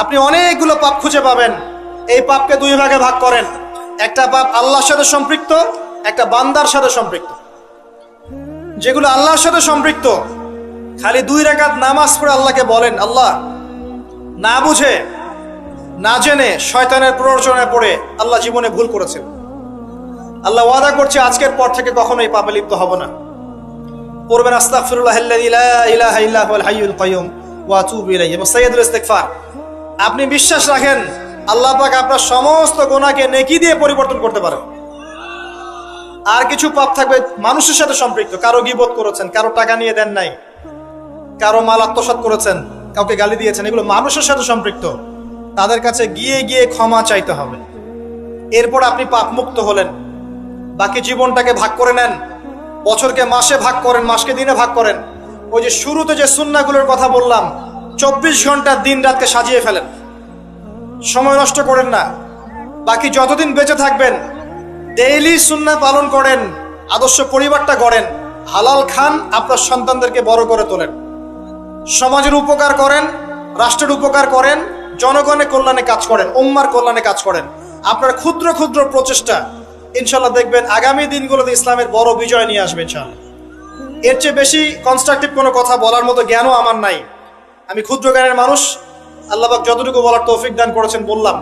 আপনি অনেকগুলো পাপ খুঁজে পাবেন। এই পাপকে 2 ভাগে ভাগ করেন, একটা পাপ আল্লাহর সাথে সম্পৃক্ত, একটা বান্দার সাথে সম্পৃক্ত। যেগুলো আল্লাহর সাথে সম্পৃক্ত, খালি 2 রাকাত নামাজ পড়ে আল্লাহকে বলেন, আল্লাহ, না বুঝে না জেনে শয়তানের প্ররোচনায় পড়ে আল্লাহ জীবনে ভুল করেছেন, আল্লাহ ওয়াদা করছে আজকের পর থেকে কখনো এই পাপে লিপ্ত হব না। পড়বেন আস্তাগফিরুল্লাহাল্লাযী লা ইলাহা ইল্লা হুয়াল হাইয়ুল কাইয়্যুম ওয়া আতুবু ইলাইহি এবং সাইয়্যিদুল ইস্তিগফার। আপনি বিশ্বাস রাখেন আল্লাহ পাক আপনার সমস্ত গুনাহকে নেকি দিয়ে পরিবর্তন করতে পারেন। আর কিছু পাপ থাকবে মানুষের সাথে সম্পৃক্ত, কারো গীবত করেছেন, কারো টাকা নিয়ে দেন নাই, কারো মাল আত্মসাৎ করেছেন, কাউকে গালি দিয়েছেন, এগুলো মানুষের সাথে সম্পৃক্ত। তাদের কাছে গিয়ে গিয়ে ক্ষমা চাইতে হবে। এরপর আপনি পাপ মুক্ত হলেন। বাকি জীবনটাকে ভাগ করে নেন, বছরকে মাসে ভাগ করেন, মাসকে দিনে ভাগ করেন। ওই যে শুরুতে যে সুন্নাহগুলোর কথা বললাম, 24 ঘন্টা দিন রাতকে সাজিয়ে ফেলেন, সময় নষ্ট করেন না। বাকি যতদিন বেঁচে থাকবেন ডেইলি সুন্নাহ পালন করেন, আদর্শ পরিবারটা গড়েন, হালাল খান, আপনার সন্তানদেরকে বড় করে তোলেন, সমাজের উপকার করেন, রাষ্ট্রের উপকার করেন, জনগণের কল্যাণে কাজ করেন, উম্মার কল্যাণে কাজ করেন। আপনার ক্ষুদ্র ক্ষুদ্র প্রচেষ্টা ইনশাল্লাহ দেখবেন আগামী দিনগুলোতে ইসলামের বড় বিজয় নিয়ে আসবে ইনশাল্লাহ। এর চেয়ে বেশি কনস্ট্রাকটিভ কোনো কথা বলার মতো জ্ঞানও আমার নাই। আমি ক্ষুদ্র জ্ঞানের মানুষ, আল্লাহ পাক যতটুকু বলার তৌফিক দান করেছেন বললাম।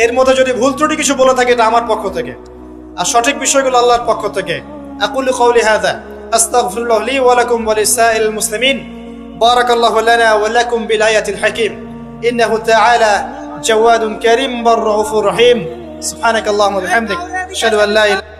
এর মধ্যে যদি ভুল ত্রুটি কিছু বলে থাকে এটা আমার পক্ষ থেকে, আর সঠিক বিষয়গুলো আল্লাহর পক্ষ থেকে। আকুলু কওলি হাযা আস্তাগফিরুল্লাহ লি ওয়া লাকুম ওয়া লিসাইরিল মুসলিমিন। বারাকাল্লাহু লানা ওয়া লাকুম বিল আয়াতিল হাকীম। ইন্নাহু তাআলা জাওয়াদুন কারীম বার রাউফুর রহিম। সুবহানাকাল্লাহুম্মা ওয়া বিহামদিক আশহাদু আন লা ইলাহা